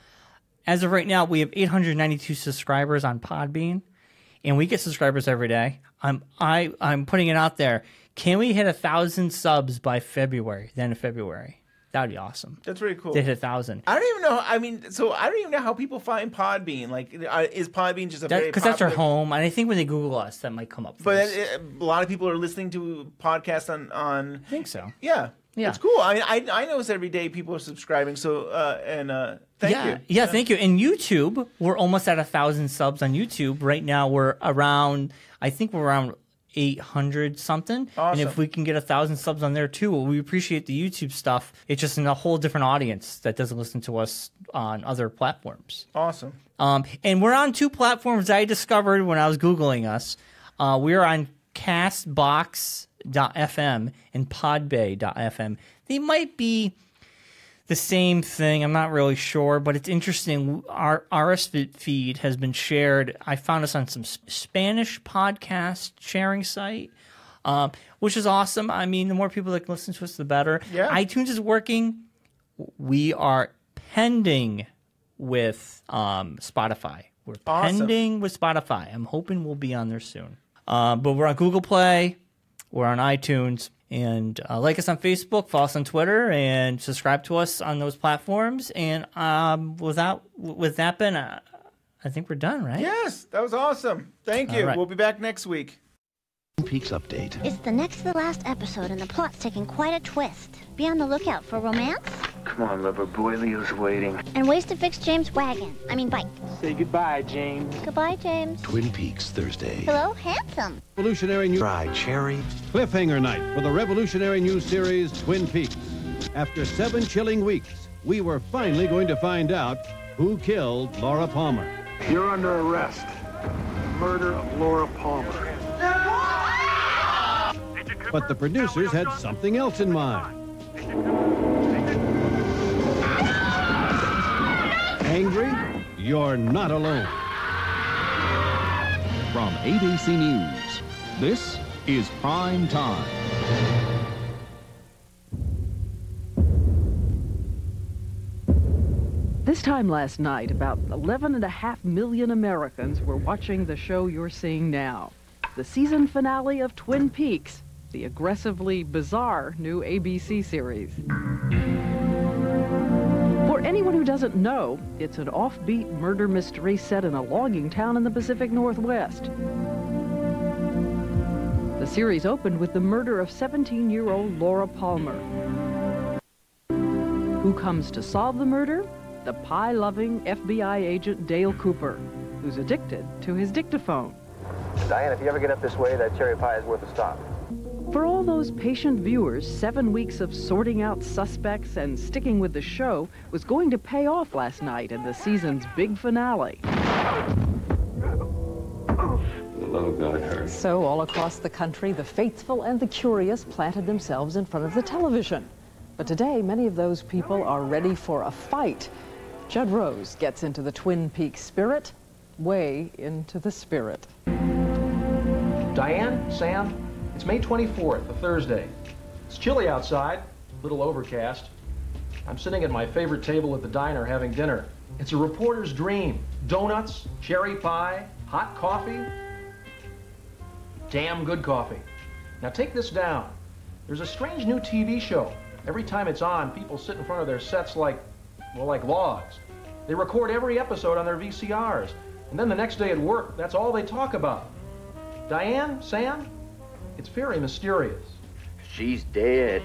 As of right now, we have 892 subscribers on Podbean, and we get subscribers every day. I'm putting it out there. Can we hit 1,000 subs by February? The end of February. That would be awesome. That's really cool. They hit 1,000. I don't even know. I don't even know how people find Podbean. Like, is Podbean just very because that's our home? And I think when they Google us, that might come up. But a lot of people are listening to podcasts on. I think so. Yeah. It's cool. I notice every day people are subscribing. So thank you. Yeah, thank you. And YouTube, we're almost at 1,000 subs on YouTube right now. We're around 800 something. Awesome. And if we can get 1,000 subs on there too, we appreciate the YouTube stuff. It's just in a whole different audience that doesn't listen to us on other platforms. Awesome. And we're on 2 platforms I discovered when I was Googling us. We're on Castbox.fm and Podbay.fm. They might be the same thing. I'm not really sure, but it's interesting. Our RSS feed has been shared. I found us on some Spanish podcast sharing site, which is awesome. I mean, the more people that can listen to us, the better. Yeah. iTunes is working. We are pending with Spotify. We're pending with Spotify. I'm hoping we'll be on there soon. But we're on Google Play. We're on iTunes. And like us on Facebook, follow us on Twitter, and subscribe to us on those platforms. And with that, Ben, I think we're done, right? Yes, that was awesome. Thank you. Right. We'll be back next week. Peaks update. It's the next to the last episode, and the plot's taking quite a twist. Be on the lookout for romance. Come on, lover boy, Leo's waiting. And ways to fix James' bike. Say goodbye, James. Goodbye, James. Twin Peaks, Thursday. Hello, handsome. Revolutionary new Fried cherry. Cliffhanger night for the revolutionary new series Twin Peaks. After 7 chilling weeks, we were finally going to find out who killed Laura Palmer. You're under arrest. Murder of Laura Palmer. But the producers had something else in mind. Angry? You're not alone. From ABC News, this is Prime Time. This time last night, about 11.5 million Americans were watching the show you're seeing now. The season finale of Twin Peaks, the aggressively bizarre new ABC series. For anyone who doesn't know, it's an offbeat murder mystery set in a logging town in the Pacific Northwest. The series opened with the murder of 17-year-old Laura Palmer. Who comes to solve the murder? The pie-loving FBI agent Dale Cooper, who's addicted to his dictaphone. Diane, if you ever get up this way, that cherry pie is worth a stop. For all those patient viewers, 7 weeks of sorting out suspects and sticking with the show was going to pay off last night in the season's big finale. The love of God hurt. So all across the country, the faithful and the curious planted themselves in front of the television. But today, many of those people are ready for a fight. Judd Rose gets into the Twin Peaks spirit, way into the spirit. Diane, Sam, it's May 24th, a Thursday. It's chilly outside, a little overcast. I'm sitting at my favorite table at the diner having dinner. It's a reporter's dream. Donuts, cherry pie, hot coffee. Damn good coffee. Now take this down. There's a strange new TV show. Every time it's on, people sit in front of their sets like logs. They record every episode on their VCRs. And then the next day at work, that's all they talk about. Diane, Sam, it's very mysterious. She's dead.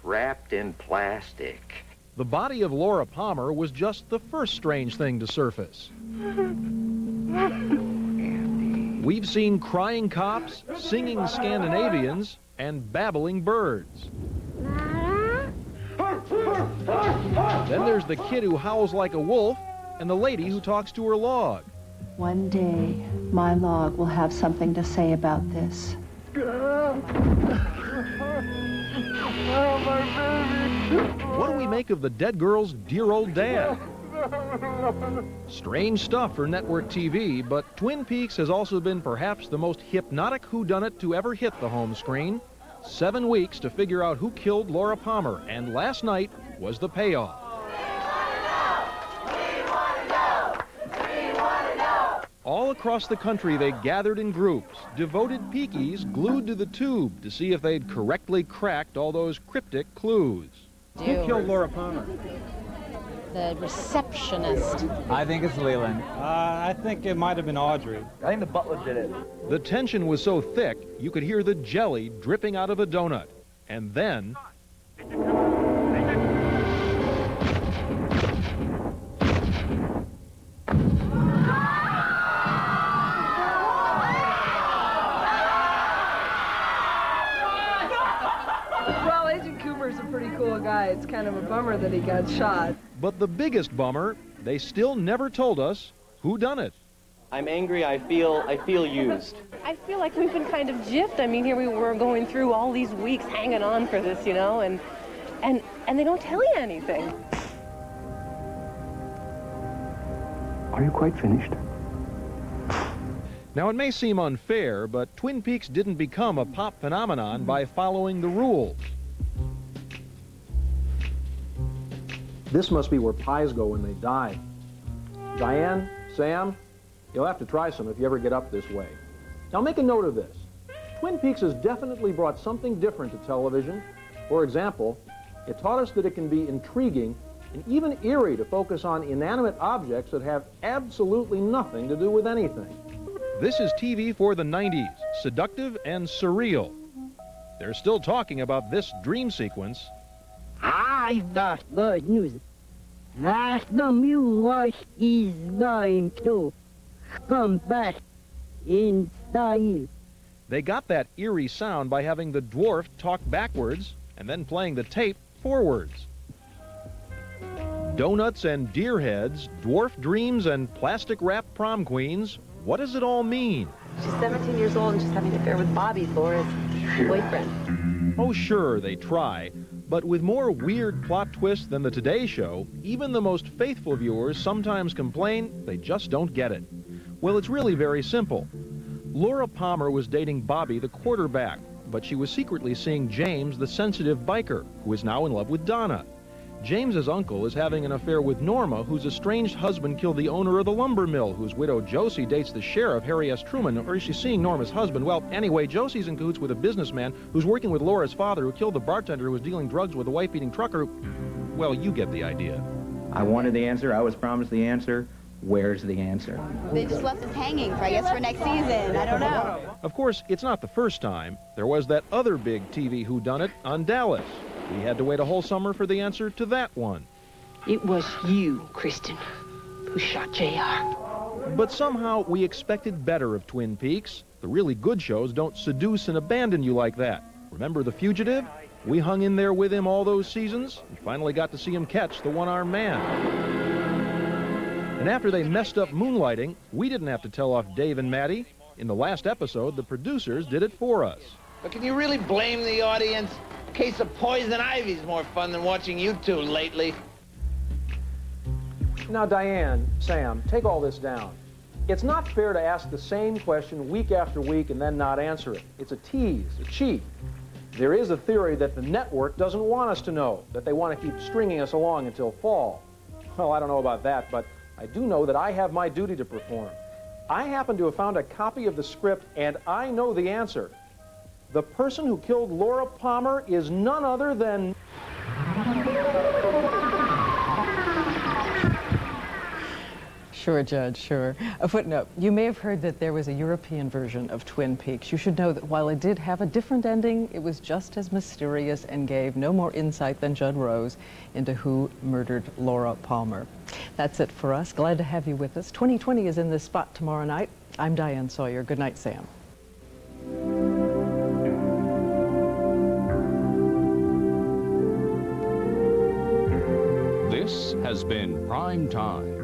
Wrapped in plastic. The body of Laura Palmer was just the first strange thing to surface. We've seen crying cops, singing Scandinavians, and babbling birds. Then there's the kid who howls like a wolf, and the lady who talks to her log. One day, my log will have something to say about this. What do we make of the dead girl's dear old dad? Strange stuff for network TV, but Twin Peaks has also been perhaps the most hypnotic whodunit to ever hit the home screen. 7 weeks to figure out who killed Laura Palmer, and last night was the payoff. All across the country, they gathered in groups, devoted peekies glued to the tube to see if they'd correctly cracked all those cryptic clues. Who killed Laura Palmer? The receptionist. I think it's Leland. I think it might have been Audrey. I think the butler did it. The tension was so thick, you could hear the jelly dripping out of a donut. And then... Well, Agent Cooper's a pretty cool guy. It's kind of a bummer that he got shot. But the biggest bummer, they still never told us who done it. I'm angry. I feel used. I feel like we've been kind of gypped. I mean, here we were going through all these weeks hanging on for this, you know, and they don't tell you anything. Are you quite finished? Now, it may seem unfair, but Twin Peaks didn't become a pop phenomenon by following the rules. This must be where pies go when they die. Diane, Sam, you'll have to try some if you ever get up this way. Now make a note of this. Twin Peaks has definitely brought something different to television. For example, it taught us that it can be intriguing and even eerie to focus on inanimate objects that have absolutely nothing to do with anything. This is TV for the 90s, seductive and surreal. They're still talking about this dream sequence. I've got good news. That the mule is going to come back in style. They got that eerie sound by having the dwarf talk backwards and then playing the tape forwards. Donuts and deer heads, dwarf dreams and plastic-wrapped prom queens. What does it all mean? She's 17 years old and she's having an affair with Bobby, Laura's boyfriend. Oh, sure, they try. But with more weird plot twists than the Today Show, even the most faithful viewers sometimes complain they just don't get it. Well, it's really very simple. Laura Palmer was dating Bobby, the quarterback, but she was secretly seeing James, the sensitive biker, who is now in love with Donna. James's uncle is having an affair with Norma, whose estranged husband killed the owner of the lumber mill, whose widow Josie dates the sheriff, Harry S. Truman, or is she seeing Norma's husband? Well, anyway, Josie's in cahoots with a businessman who's working with Laura's father, who killed the bartender who was dealing drugs with a wife-beating trucker. Well, you get the idea. I wanted the answer. I was promised the answer. Where's the answer? They just left us hanging, I guess, for next season. I don't know. Of course, it's not the first time. There was that other big TV whodunit on Dallas. We had to wait a whole summer for the answer to that one. It was you, Kristen, who shot JR. But somehow we expected better of Twin Peaks. The really good shows don't seduce and abandon you like that. Remember The Fugitive? We hung in there with him all those seasons and finally got to see him catch the one-armed man. And after they messed up Moonlighting, we didn't have to tell off Dave and Maddie. In the last episode, the producers did it for us. But can you really blame the audience? A case of poison ivy's more fun than watching you two lately. Now, Diane, Sam, take all this down. It's not fair to ask the same question week after week and then not answer it. It's a tease, a cheat. There is a theory that the network doesn't want us to know, that they want to keep stringing us along until fall. Well, I don't know about that, but I do know that I have my duty to perform. I happen to have found a copy of the script, and I know the answer. The person who killed Laura Palmer is none other than... Sure, Judge, sure. A footnote. You may have heard that there was a European version of Twin Peaks. You should know that while it did have a different ending, it was just as mysterious and gave no more insight than Judd Rose into who murdered Laura Palmer. That's it for us. Glad to have you with us. 2020 is in this spot tomorrow night. I'm Diane Sawyer. Good night, Sam. This has been Prime Time.